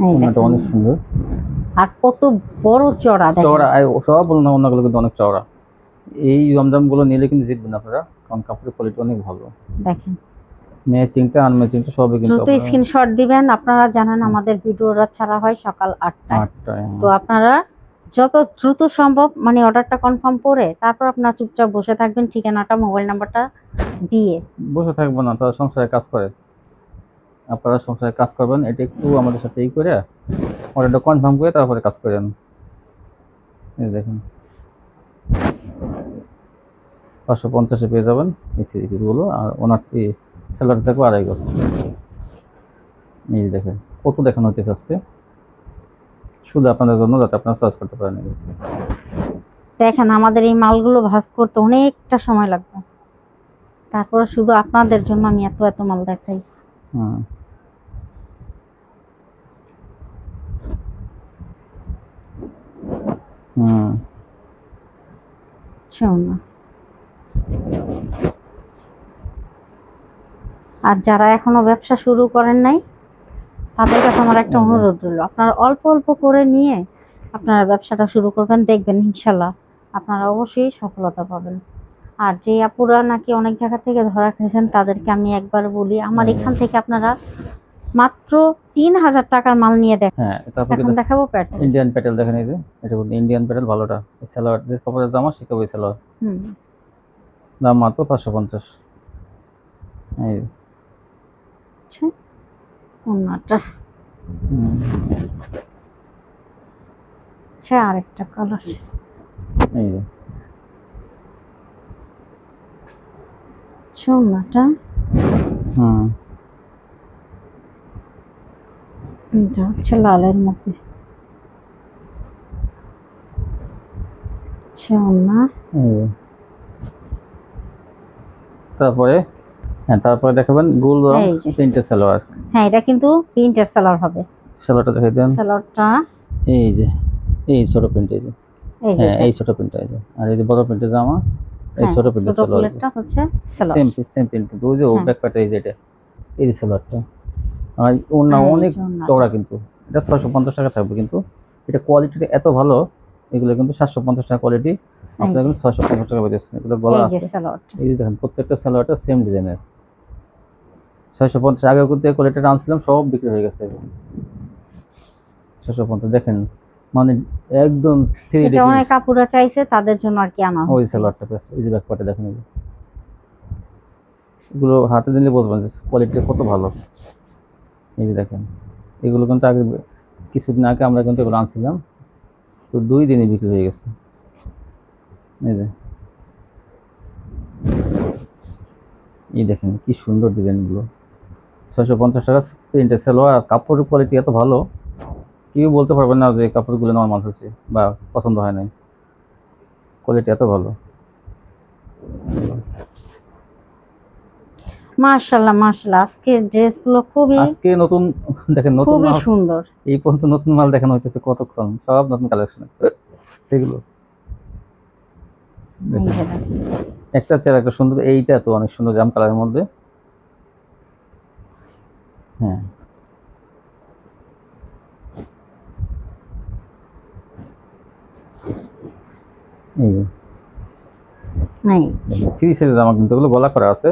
এই ওনাটা দেখেন। অনেক সুন্দর, আর কত বড় চড়া দেখেন। চওড়া। সব বলুন না, অন্যগুলো কিন্তু অনেক চওড়া। এই জমজম গুলো নিলে কিন্তু জিতবেন আপনারা, কারণ কাপড়ের কোয়ালিটি অনেক ভালো। দেখেন, ম্যাচিংটা আনম্যাচিংটা সবই কিন্তু দ্রুত স্ক্রিনশট দিবেন। আপনারা জানেন আমাদের ভিডিওটা ছাড়া হয় সকাল 8টায়। 8টায়। তো আপনারা যত দ্রুত সম্ভব মানে অর্ডারটা কনফার্ম করে তারপর আপনারা চুপচাপ বসে থাকবেন, ঠিকানাটা মোবাইল নাম্বারটা দিয়ে। বসে থাকবো না, তারা সংসারে কাজ করে। আপনারা সংসারে কাজ করবেন, এটা একটু আমাদের সাথে এই করে অর্ডারটা কনফার্ম করে তারপরে কাজ করেন। এই দেখেন 550-এ পেয়ে যাবেন এই থ্রি পিসগুলো। আর ওনার এই স্যালাড থাকবে 2.5 গজ। এই দেখেন কত দেখানো হইতেছে আজকে, শুধু আপনাদের জন্য, যাতে আপনারা চয়েস করতে পারেন। দেখেন আমাদের এই মালগুলো ভাঁজ করতে অনেকটা সময় লাগবে, তারপরে শুধু আপনাদের জন্য আমি এত এত মাল দেখাই। হুম হুম শোনো, আর যারা এখনো ব্যবসা শুরু করেন নাই তাদের কাছে আমার একটা অনুরোধ রইল, আপনারা অল্প অল্প করে নিয়ে আপনারা ব্যবসাটা শুরু করবেন, দেখবেন ইনশাল্লাহ আপনারা অবশ্যই সফলতা পাবেন। আর যে আপুরা নাকি অনেক জায়গা থেকে ধরা খেয়েছেন তাদেরকে আমি একবার বলি, আমার এখান থেকে আপনারা মাত্র 3000 টাকার মাল নিয়ে দেখেন। হ্যাঁ, তারপর এখন দেখাবো প্যাটার্ন। ইন্ডিয়ান প্যাটেল দেখেন। এই যে এটা কিন্তু ইন্ডিয়ান প্যাটেল ভালোটা। সালোয়ার যে কাপড়ের জামা সে কাপড়ের সালোয়ার, দাম মাত্র 550। এই আচ্ছা, ওনাটা আচ্ছা, আরেকটা কালার। এই যে ওনাটা এটা হচ্ছে লালের মধ্যে। ওনা তারপরে হ্যাঁ, তারপরে দেখাবেন গোল রং এই যে। প্রিন্টের সালোয়ার। হ্যাঁ, এটা কিন্তু প্রিন্টের সালোয়ার হবে। সালোয়ারটা দেখাই দেন। সালোয়ারটা এই যে এই ছোট প্রিন্ট, এই যে এই যে হ্যাঁ এই ছোট প্রিন্ট, এই যে আর এই যে বড় প্রিন্টের জামা, এই ছোট প্রিন্টের ছোট সালোয়ার। প্লেটটা হচ্ছে সালোয়ার। সেম প্রিন্ট কিন্তু ওই যে হ্যাঁ। ব্যাক পার্টে এই যে এটা এই যে সালোয়ারটা। আর ওনা হ্যাঁ, এই অনেক যে ওড়নাটা। চওড়া, কিন্তু এটা 650 টাকা থাকবে, কিন্তু এটা কোয়ালিটিটা এত ভালো। এগুলো কিন্তু 750 টাকা কোয়ালিটি, আপনারা কিন্তু 650 টাকা পেয়েছেন। এগুলো গলা এই যে আছে। সালোয়ারটা। এই যে দেখেন প্রত্যেকটা সালোয়ারটা সেম ডিজাইনের। 650 আগেও কিন্তু এই কোয়ালিটিটা আনছিলাম, সব বিক্রি হয়ে গেছে। 650 দেখেন, মানে একদম 3D এটা অনেক কাপড়া চাইছে তাদের জন্য আর কি আনা ওই হয়েছে। সালোয়ারটা পেয়েছে। এই যে ব্যাক পার্টে দেখেন, এই যে এগুলো হাতে দিলে বুঝবেন যে কোয়ালিটিটা কত ভালো। এই যে দেখেন এগুলো কিন্তু আগে কিছুদিন আগে আমরা কিন্তু এগুলো আনছিলাম, তো 2 দিনে বিক্রি হয়ে গেছে। এই যে এই দেখেন কি সুন্দর ডিজাইনগুলো। 650 টাকা প্রিন্টের সালোয়ার। আর কাপড়ের কোয়ালিটি এত ভালো, কেউ বলতে পারবেন না যে কাপড়গুলো নরমাল হয়েছে বা পছন্দ হয় নাই। কোয়ালিটি এত ভালো। মাশাআল্লাহ মাশাআল্লাহ, আজকে ড্রেসগুলো খুবই আজকে নতুন দেখেন, নতুন খুবই মাল সুন্দর। এই পর্যন্ত নতুন মাল দেখানো হইতেছে কতক্ষণ, সব নতুন কালেকশন এগুলো। এই যে দেখেন। একটা চেয়ার একটা সুন্দর, এইটা তো অনেক সুন্দর জাম কালারের মধ্যে। হ্যাঁ এই যে এই ফ্রি সাইজের জামা, কিন্তু ওগুলো গলা করা আছে।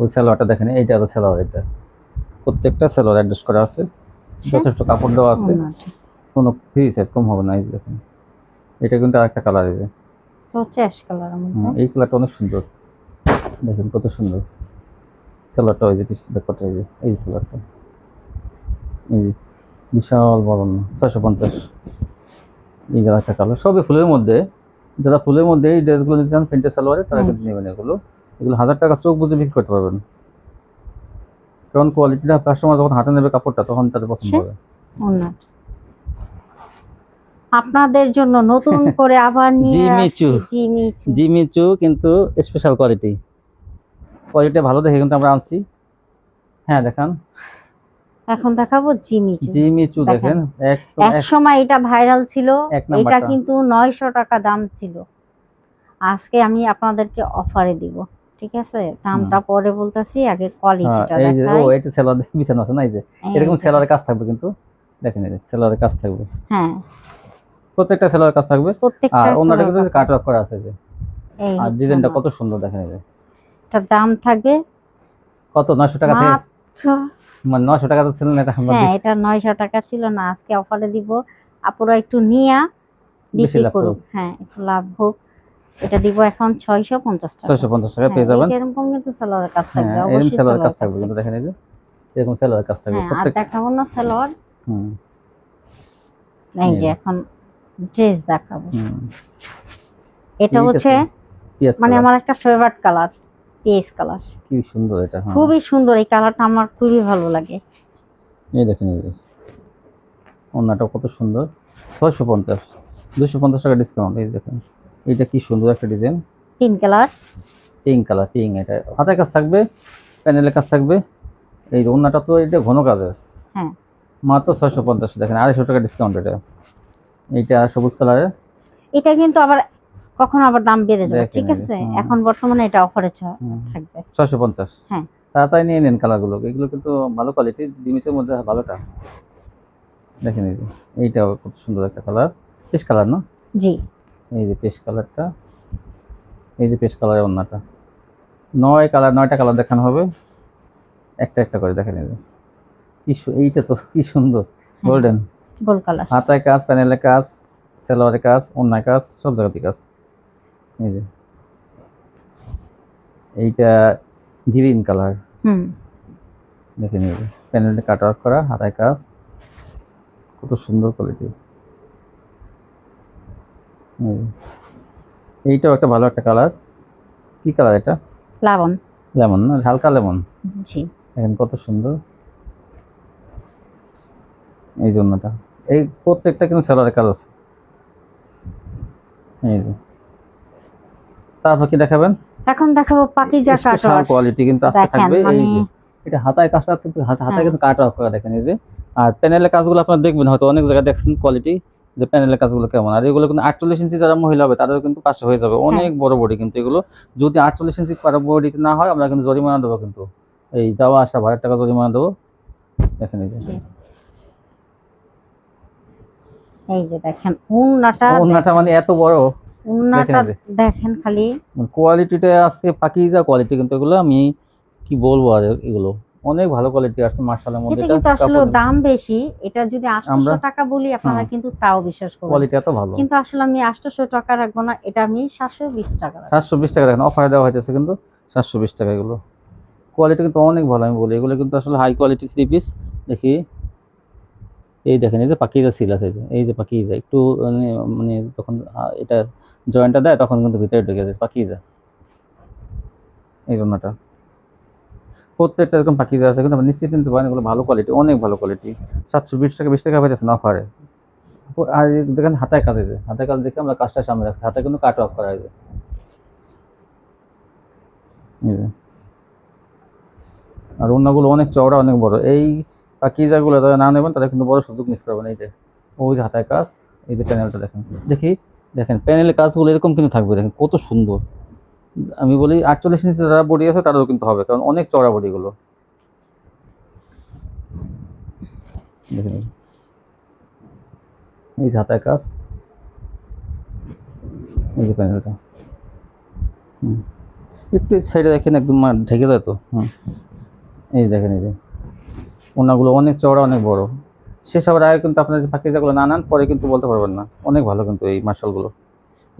ওই সালোয়ারটা দেখেন, এইটা তো সালোয়ার, এটা প্রত্যেকটা সালোয়ার অ্যাডজাস্ট করা আছে, যথেষ্ট কাপড় দেওয়া আছে, ওনাটা কোনো ফ্রি সাইজ কম হবে না। এই যে দেখেন এটা কিন্তু আরেকটা কালার, এই যে তো হচ্ছে অ্যাশ কালারের মধ্যে। এই কালারটা অনেক সুন্দর। দেখেন কত সুন্দর সেলারটা, ওই যে পিস ব্যাপারটা, এই যে সেলারটা, এই যে বিশাল বড় না, 650। এই যে একটা কালার, সবই ফুলের মধ্যে। যারা ফুলের মধ্যে এই ড্রেসগুলো নিতে চান প্রিন্টের সালোয়ারে, তারা কিন্তু নেবেন এগুলো। এগুলো 1000 টাকা চোখ বুঝে বিক্রি করতে পারবেন, কারণ কোয়ালিটিটা কাস্টমার যখন হাতে নেবে কাপড়টা তখন তাদের পছন্দ হবে। ওনার আপনাদের জন্য নতুন করে আবার নিয়ে জিমিচু। আসছি জিমিচু। জিমিচু কিন্তু স্পেশাল কোয়ালিটি, কোয়ালিটি ভালো দেখে কিন্তু আমরা আনছি। হ্যাঁ দেখান, এখন দেখাবো জিমিচু। জিমিচু দেখেন, একদম এক সময় এটা ভাইরাল ছিল, এক এটা নাম্বারটা। কিন্তু 900 টাকা দাম ছিল। আজকে আমি আপনাদেরকে অফারে দিব, ঠিক আছে? দামটা পরে বলতেছি, আগে হ্যাঁ, কোয়ালিটিটা এই যে ও দেখাই। এটা সেলার বিছানো আছে না, এই যে এই এরকম যে সেলারের কাজ থাকবে কিন্তু, দেখেন এই যে সেলারের কাজ থাকবে, হ্যাঁ, প্রত্যেকটা সেলারের কাজ থাকবে। প্রত্যেকটা আর অন্যটা সেলার কিন্তু কাপড়। কাট ওয়ার্ক করা আছে যে, এই আর হচ্ছে ডিজাইনটা ওনার। কত সুন্দর দেখেন এই যে। এটার দাম থাকবে কত, 900 টাকা থেকে? মাত্র, মানে 900 টাকা তো ছিল না, এটা আমরা হ্যাঁ দেখছি এটা 900 টাকা ছিল না, আজকে অফারে দিব। আপুরা একটু নিয়া বেশি বিক্রি লাভ করুক, করুক। হ্যাঁ একটু লাভ হোক। এটা দিব এখন 650 টাকা। 650 টাকা হ্যাঁ, পেয়ে এই যাবেন। যে এরকম কিন্তু সালোয়ারের কাজ থাকবে, হ্যাঁ, এরকম অবশ্যই সেলারের কাজ সালোয়ার কাজ থাকবে কিন্তু, থাকবে। দেখেন এই যে এরকম সেলারের কাজ থাকবে হ্যাঁ, আর প্রত্যেক। দেখাবো না সালোয়ার, হুম এই এই যে যে, এখন ড্রেস দেখাবো। হুম এটা ঠিক হচ্ছে আছে, পিয়াজ মানে কালার, আমার একটা ফেভারিট কালার, পেজ কালার। কি সুন্দর এটা। হ্যাঁ, খুবই সুন্দর, এই কালারটা আমার খুবই ভালো লাগে। এই দেখেন এই যে ওড়নাটা কত সুন্দর, 650, 250 টাকা ডিসকাউন্ট। এই যে দেখেন, এইটা কি সুন্দর একটা design, pink colour. Pink colour, pink. এটা হাতের কাজ থাকবে, প্যানেলের কাজ থাকবে। এই যে ওড়নাটা তো এটা ঘন কাজের, হ্যাঁ, মাত্র 650, দেখেন 250 টাকা ডিসকাউন্ট এটা। এইটা সবুজ কালারের, এটা কিন্তু আবার কখনো আবার দাম বেড়ে যাবে, দেখেন ঠিক এই যে, আছে? হুম, এখন বর্তমানে এটা অফারে হুম, থাকবে। 650। হ্যাঁ, তাড়াতাড়ি নিয়ে নেন কালারগুলো, এগুলো কিন্তু ভালো কোয়ালিটি, জিনিসের মধ্যে ভালোটা। দেখেন এই যে এইটা কত সুন্দর একটা কালার, পেস্ট কালার না? জি। এই যে পেস্ট কালারটা, এই যে পেস্ট কালারের ওড়নাটা। 9টা কালার দেখানো হবে, একটা একটা করে দেখেন এই যে এইটা তো কি সুন্দর, গোল্ডেন। Gold colour. হাতায় কাজ, প্যানেলের কাজ, সেলোয়ারের কাজ, ওড়নায় কাজ, সব জায়গাতে কাজ। এই যে এইটা গ্রিন কালার, হুম, দেখেন এই যে প্যানেলে কাট ওয়ার্ক করা, হাতায় কাজ, কত সুন্দর কোয়ালিটি। এইটাও একটা ভালো একটা কালার, কি কালার এটা? লাবণ। লেমন না, হালকা লেমন। জি। দেখেন কত সুন্দর এই জন্যটা। এই প্রত্যেকটা কিন্তু সেলোয়ারের কাজ আছে। এই যে তারপর কি দেখাবেন? এখন দেখাবো পাকিজা স্পেশাল কাটওয়ার্ক। কোয়ালিটি কিন্তু আজকে দেখেন থাকবে। মানে এই যে এটা হাতায় কাজটা কিন্তু হাতায় হ্যাঁ, কিন্তু কাট অফ করা, দেখেন এই যে। আর প্যানেলের কাজগুলো আপনারা দেখবেন, হয়তো অনেক জায়গায় দেখছেন কোয়ালিটি, যে প্যানেলের কাজগুলো কেমন। আর এগুলো কিন্তু 48 ইঞ্চি যারা মহিলা হবে তাদেরও কিন্তু কাজটা হয়ে যাবে, অনেক বড় বডি কিন্তু এগুলো। যদি 48 ইঞ্চি বডিতে না হয়, আমরা কিন্তু জরিমানা দেবো কিন্তু, এই যাওয়া আসা 1000 টাকা জরিমানা দেবো। দেখেন এই যে জি। এই যে দেখেন উন্নাটা, ওড়নাটা মানে এত বড়, উন্নাটা দেখেন এই যে দেখেন খালি। কোয়ালিটিটা আজকে পাকিজা কোয়ালিটি কিন্তু এগুলো, আমি কি বলবো আর, এগুলো অনেক ভালো কোয়ালিটি আসছে মার্শালের মধ্যে। এটা এটা কিন্তু আসলে কাপড় দাম বেশি, এটা যদি 800 আমরা টাকা বলি আপনারা কিন্তু তাও বিশ্বাস করবেন, কোয়ালিটি এত ভালো। কিন্তু আসলে আমি 800 টাকা রাখবো না, এটা আমি 720 টাকা রাখবো। 720 টাকা দেখেন অফারে দেওয়া হইতেছে কিন্তু, 720 টাকা। এগুলো কোয়ালিটি কিন্তু অনেক ভালো, আমি বলি এগুলো কিন্তু আসলে হাই কোয়ালিটি 3 পিস। দেখি এই দেখেন, এই যে পাকিজা সিল আছে, এই যে পাকিজা একটু মানে মানে তখন এটা জয়েন্টটা দেয় তখন কিন্তু ভিতরে ঢুকে যায় পাকিজা। এই জন্যটা প্রত্যেকটা এরকম পাকিজা আছে, কিন্তু আপনি নিশ্চিত নিতে পারেন এগুলো ভালো কোয়ালিটি, অনেক ভালো কোয়ালিটি। 720 টাকা, 20 টাকা পাইতেছেন অফারে। আর এই দেখেন হাতায় কাজ, আছে হাতায় কাজ দেখে আমরা কাজটা সামনে রাখছি, হাতে কিন্তু কাট অফ করা হয়েছে। এই যে আর অন্যগুলো অনেক চওড়া, অনেক বড়। এই পাকিজাগুলো যারা না নেবেন তারা কিন্তু বড় সুযোগ মিস করবেন। এই যে ওই যে হাতায় কাজ, এই যে প্যানেলটা দেখেন, দেখি দেখেন প্যানেলের কাজগুলো এরকম কিন্তু থাকবে, দেখেন কত সুন্দর। আমি বলি 48 ইঞ্চি যারা বডি আছে তাদেরও কিন্তু হবে, কারণ অনেক চওড়া বডিগুলো। দেখেন এই যে হাতায় কাজ, এই যে প্যানেলটা, একটু সাইডে দেখেন একদম ঢেকে যায় তো। এই যে দেখেন, এই যে ওনাগুলো অনেক চওড়া, অনেক বড়। শেষ হওয়ার আগে কিন্তু আপনার পাকিজাগুলো না নেন, পরে কিন্তু বলতে পারবেন না, অনেক ভালো কিন্তু এই মার্শালগুলো।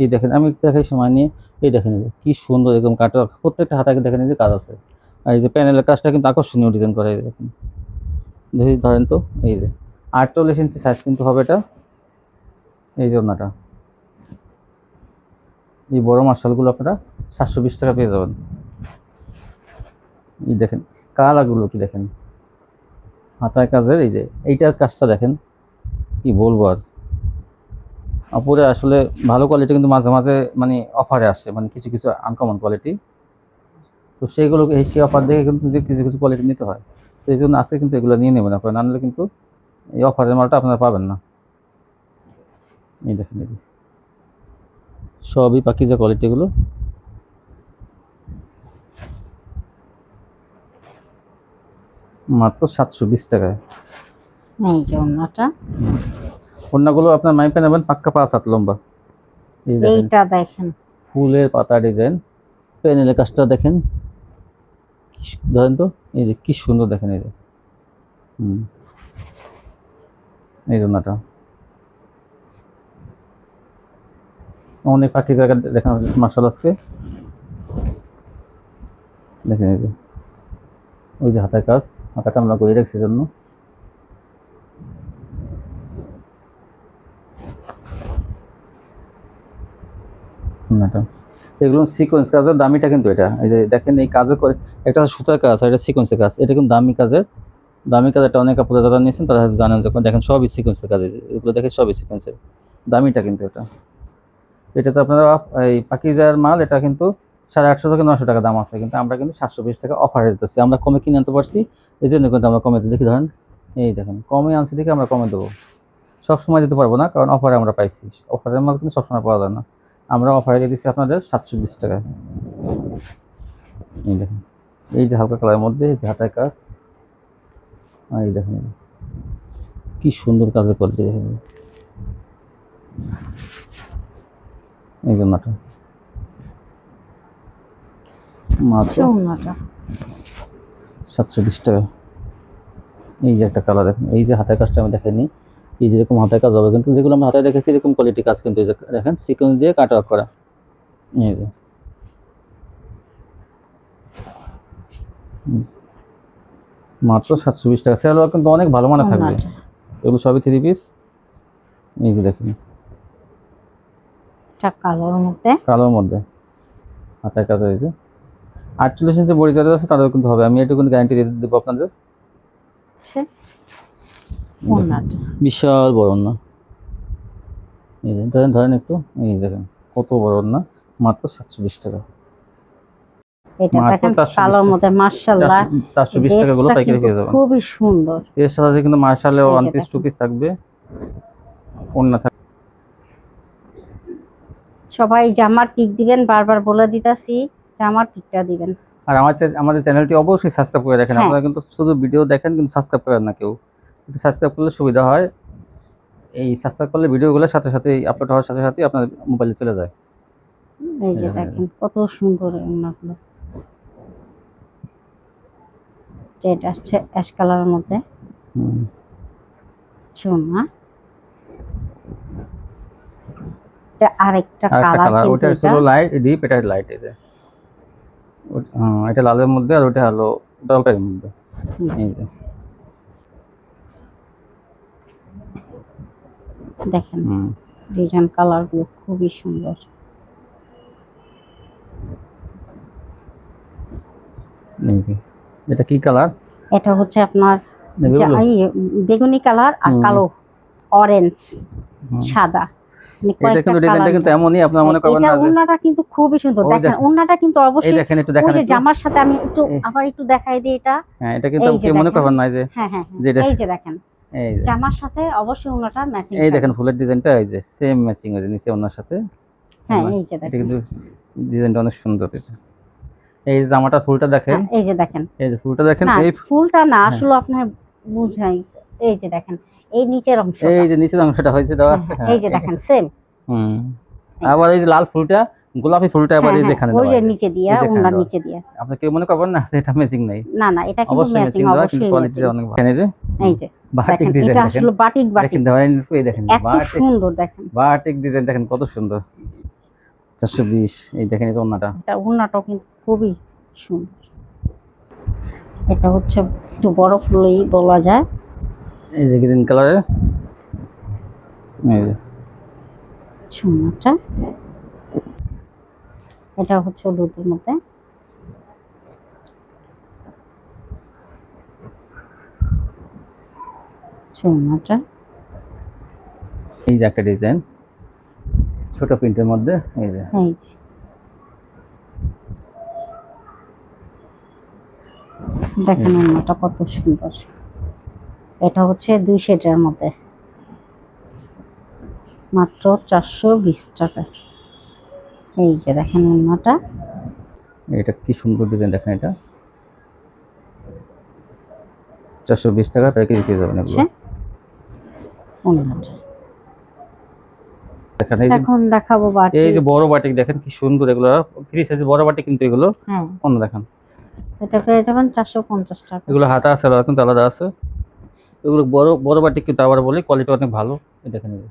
এই দেখেন আমি একটু দেখাই সময় নিয়ে, এই দেখেন এই যে কি সুন্দর এরকম কাটা, প্রত্যেকটা হাতাকে দেখেন এই যে কাজ আছে। আর এই যে প্যানেলের কাজটা কিন্তু আকর্ষণীয় ডিজাইন করা, এই যে দেখেন, দেখি ধরেন তো, এই যে 48 ইঞ্চি সাইজ কিন্তু হবে এটা। এই যে ওড়নাটা, এই বড় মার্শালগুলো আপনারা 720 টাকা পেয়ে যাবেন। এই দেখেন কালারগুলো কি দেখেন, হাতায় কাজের এই যে এইটার কাজটা দেখেন, কি বলবো আর। আপুরে আসলে ভালো কোয়ালিটি কিন্তু মাঝে মাঝে মানে অফারে আসে, মানে কিছু কিছু আনকমন কোয়ালিটি, তো সেইগুলো সেই অফার দেখে কিন্তু যে কিছু কিছু কোয়ালিটি নিতে হয়, তো এই জন্য আজকে কিন্তু এগুলো নিয়ে নেবেন আপনারা, না নিলে কিন্তু এই অফারের মালটা আপনারা পাবেন না। এই দেখেন এই যে সবই পাকিজা কোয়ালিটিগুলো, মাত্র 720 টাকায়। এই যে ওড়নাটা, ওড়নাগুলো আপনার মাইপে নেবেন পাক্কা 5 হাত লম্বা। এই দেখেন এইটা দেখেন ফুলের পাতা ডিজাইন, প্যানেলের কাজটা দেখেন, ধরেন তো এই যে কি সুন্দর দেখেন, এই যে এই জন্যটা অনেক পাখি জায়গা দেখানো হচ্ছে মার্শাল আজকে। দেখেন এই যে ওই যে হাতের কাজ, হাতাটা আমরা করে রাখছি জন্য। এগুলো সিকোয়েন্স কাজের, দামিটা কিন্তু এটা, এই যে দেখেন এই কাজের করে একটা সুতার কাজ আর এটা সিকোয়েন্সের কাজ, এটা কিন্তু দামি কাজের। দামি কাজেরটা অনেক কাপড়ে যারা নিয়েছেন তারা হয়তো জানেন, যখন দেখেন সবই সিকোয়েন্সের কাজ, এগুলো দেখে সবই সিকোয়েন্সের, দামিটা কিন্তু এটা। এটা তো আপনারা এই পাকিজার মাল, এটা কিন্তু 850 থেকে 900 টাকা দাম আছে, কিন্তু আমরা কিন্তু 720 টাকা অফারে দিতেছি, আমরা কমে কিনে আনতে পারছি, এই জন্য কিন্তু আমরা কমে দেখি ধরেন, এই দেখেন কমে আনছি দেখে আমরা কমে দেবো। সবসময় দিতে পারবো না, কারণ অফারে আমরা পাইছি, অফারের মাল কিন্তু সবসময় পাওয়া যায় না, আমরা অফারে দিয়ে দিচ্ছি আপনাদের 720 টাকায়। এই দেখেন এই যে হালকা কালারের মধ্যে যে হাতায় কাজ, আর এই দেখেন কি সুন্দর কাজের কোয়ালিটি দেখেন, এই জন্যটা মাত্র ওড়নাটা 720 টাকা। এই যে একটা কালার দেখেন, এই যে হাতের কাজটা আমি দেখাইনি, এই যেরকম হাতের কাজ হবে, কিন্তু যেগুলো আমরা হাতে দেখেছি এরকম কোয়ালিটি কাজ কিন্তু দেখেন সিকোয়েন্স দিয়ে কাট ওয়ার্ক করা। এই যে মাত্র 720 টাকা, সালোয়ার কিন্তু অনেক ভালো মানের থাকবে, ওড়নাটা এগুলো সবই 3 পিস। এই যে দেখেন এটা কালোর মধ্যে, কালোর মধ্যে হাতের কাজ হয়েছে। 48 ইঞ্চি বডি যাদের আছে তাদেরও কিন্তু হবে, আমি এটুকু গ্যারান্টি দিয়ে দেবো আপনাদের। ওড়নাটা বিশাল বড় না, এই যে ধরেন ধরেন একটু, এই দেখেন কত বড় না, মাত্র 720 টাকা। এটা মাত্র দেখেন 420 কালোর টাকা। মধ্যে, মাশাআল্লাহ 420 টাকা গুলো পাইকারি পেয়ে যাবেন। খুবই সুন্দর। এর সাথে কিন্তু মার্শালের এই যে 1 পিস 2 দেখেন। পিস থাকবে, ওড়না থাকবে। সবাই জামার পিক দিবেন, বারবার বলে দিতাছি জামার পিকটা দিবেন। আর আমাদের চ্যানেলটি অবশ্যই সাবস্ক্রাইব করে রাখেন, হ্যাঁ। আপনারা কিন্তু শুধু ভিডিও দেখেন কিন্তু সাবস্ক্রাইব করেন না কেউ, একটু সাবস্ক্রাইব করলে সুবিধা হয়, এই সাবস্ক্রাইব করলে ভিডিওগুলোর সাথে সাথে আপলোড হওয়ার সাথে সাথে আপনার মোবাইলে চলে যায়। এই যে দেখেন কত সুন্দর ওড়নাগুলো, যেটা হচ্ছে অ্যাশ কালারের মধ্যে ওড়না। এটা আরেকটা আরেকটা কালার, কালার, কিন্তু ওটা এটা হলো লাইট ডিপ, এটা লাইট, এই যে এটা লালের মধ্যে, আর ওটা হলো জলপাইয়ের মধ্যে। এই যে দেখেন ডিজাইন কালারগুলো খুবই সুন্দর। এই যে এটা কি কালার? এটা হচ্ছে আপনার নেভি ব্লু? বেগুনি কালার আর কালো, অরেঞ্জ, সাদা, মানে এটা কয়েকটা কিন্তু ডিজাইনটা কালার। কিন্তু এমনই, আপনারা মনে করবেন এটা না যে ওড়নাটা কিন্তু খুবই সুন্দর, ওই দেখেন দেখেন। ওড়নাটা কিন্তু এই অবশ্যই দেখেন একটু দেখেন ওই যে একটু, জামার সাথে আমি একটু আবার একটু দেখাই দিই এটা। হ্যাঁ এটা কিন্তু এই যে কেউ মনে দেখেন। করবেন না যে হ্যাঁ হ্যাঁ হ্যাঁ, যেটা এই যে দেখেন এই যে জামার সাথে অবশ্যই ওড়নাটা ম্যাচিং। এই দেখেন ফুলের ডিজাইনটা, এই যে সেম ম্যাচিং হয়েছে নিচে ওনার সাথে। হ্যাঁ এই যে এটা দেখেন, কিন্তু ডিজাইনটা অনেক সুন্দর হয়েছে। এই যে জামাটা ফুলটা দেখেন, হ্যাঁ, এই যে দেখেন, এই যে ফুলটা দেখেন, না এই ফুলটা না আসলে আপনি বুঝাই, এই যে দেখেন এই নিচের অংশটা, এই যে নিচের অংশটা হয়েছে দেওয়া আছে, এই যে দেখেন সেম। আবার এই যে লাল ফুলটা, গোলাপি ফুলটা আবার এই যেখানে ওই দেওয়া যে আছে। নিচে দিয়া, এই যেখানে ওড়নার দেওয়া। নিচে দিয়া। আপনি কেউ মনে করবেন না যে এটা ম্যাচিং নাই, না না এটা কিন্তু অবশ্যই ম্যাচিং, ম্যাচিং দেওয়া, কিন্তু অবশ্যই কোয়ালিটিটা ম্যাচিং। অনেক ভালো। এই যে এই যে বাটিক দেখেন ডিজাইন এটা দেখেন, আসলে বাটিক দেখেন ধরেন এই দেখেন এত বাটিক, সুন্দর, দেখেন বাটিক ডিজাইন দেখেন কত সুন্দর। 420। এই দেখেন এই যে ওন্নাটা, এটা ওড়নাটাও কিন্তু খুবই সুন্দর। এটা হচ্ছে একটু বড় ফুলই বলা যায়। এই যে গ্রিন কালারের, এই যে ওড়নাটা এটা হচ্ছে হলুদের মধ্যে। ওড়নাটা এই যে একটা ডিজাইন ছোট প্রিন্টের মধ্যে, এই যে এই যে দেখেন ওড়নাটা কত সুন্দর। এটা হচ্ছে 2 শেডের মধ্যে, মাত্র 420 টাকা। এই যে দেখেন ওড়নাটা, এটা কি সুন্দর ডিজাইন দেখেন, এটা 420 টাকা প্যাকেজ পেয়ে যাবেন এগুলো। হচ্ছে ওড়নাটা। দেখেন এই যে, এখন দেখাবো এই বাটি। যে বড় বাটিক দেখেন কি সুন্দর, এগুলো ফ্রি সাইজ বড় বাটিক কিন্তু এগুলো হ্যাঁ, অন্য দেখেন। এটা পেয়ে যাবেন 450 টাকা। এগুলো হাতা আছে আলাদা, কিন্তু আলাদা আছে। এগুলো বড় বড় বাটিক কিন্তু আবার বলি কোয়ালিটি অনেক ভালো। এই দেখেন এই যে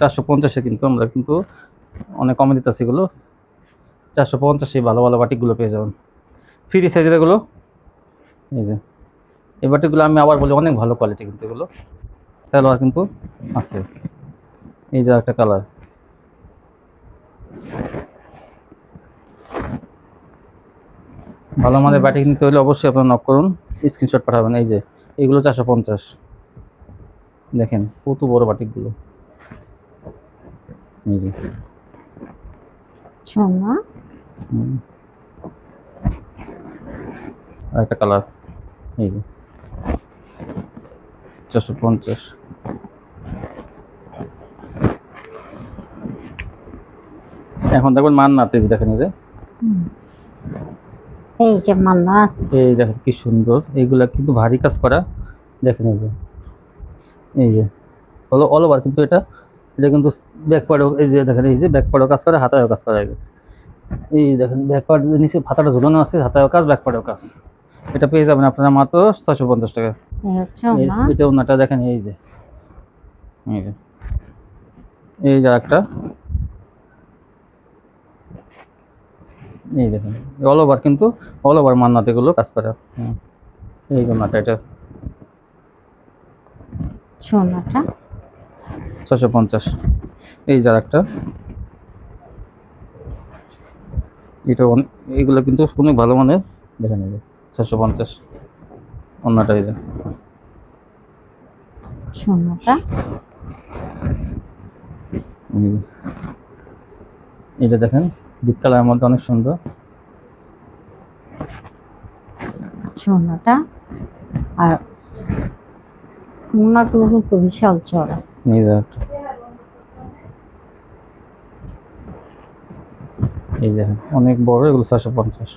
450-এ কিন্তু আমরা কিন্তু অনেক কমে দিতেছি এগুলো। 450-এ ভালো ভালো বাটিকগুলো পেয়ে যাবেন ফ্রি সাইজের এগুলো। এই যে এই বাটিকগুলো আমি আবার বলি অনেক ভালো কোয়ালিটি কিন্তু এগুলো। সালোয়ার কিন্তু আছে, এই যে একটা কালার। ভালো মানের বাটিক নিতে হলে অবশ্যই আপনারা নক করুন, স্ক্রিনশট পাঠাবেন। এই যে এগুলো 450, দেখেন কত বড় বাটিকগুলো। এই যে সোনা হুম। আর একটা কালার, এই যে 450। এখন দেখবেন মান্নাত, এই যে দেখেন এই যে, এই যে মান্না, এই দেখেন কি সুন্দর, এইগুলা কিন্তু ভারী কাজ করা। দেখেন এই যে হলো অল ওভার কিন্তু এটা, এটা কিন্তু ব্যাক পার্টও, এই যে দেখেন এই যে ব্যাক পার্টও কাজ করে, হাতায়ও কাজ করে। এই যে দেখেন ব্যাক পার্ট নিচে হাতাটা ঝুলানো আছে, হাতায়ও কাজ ব্যাক পার্টও কাজ। এটা পেয়ে যাবেন আপনারা মাত্র 650 টাকা। এই হচ্ছে না এটা ওনাটা দেখেন, এই যে এই যে এই যে একটা, এই দেখেন অল ওভার কিন্তু অল ওভার মান্নাতে গুলো কাজ করে। এই ওনাটা এটা সোনাটা 650। এই যে একটা, এটা এইগুলো কিন্তু অনেক ভালো মানের। দেখেন এই যে 650 ওনাটা, এই যে সোনাটা এটা দেখেন ডিপ কালারের মধ্যে অনেক সুন্দর। সোনাটা আর ওনাগুলো কিন্তু বিশাল চড়া। এই যে একটা, এই দেখেন অনেক বড়, এগুলো 650।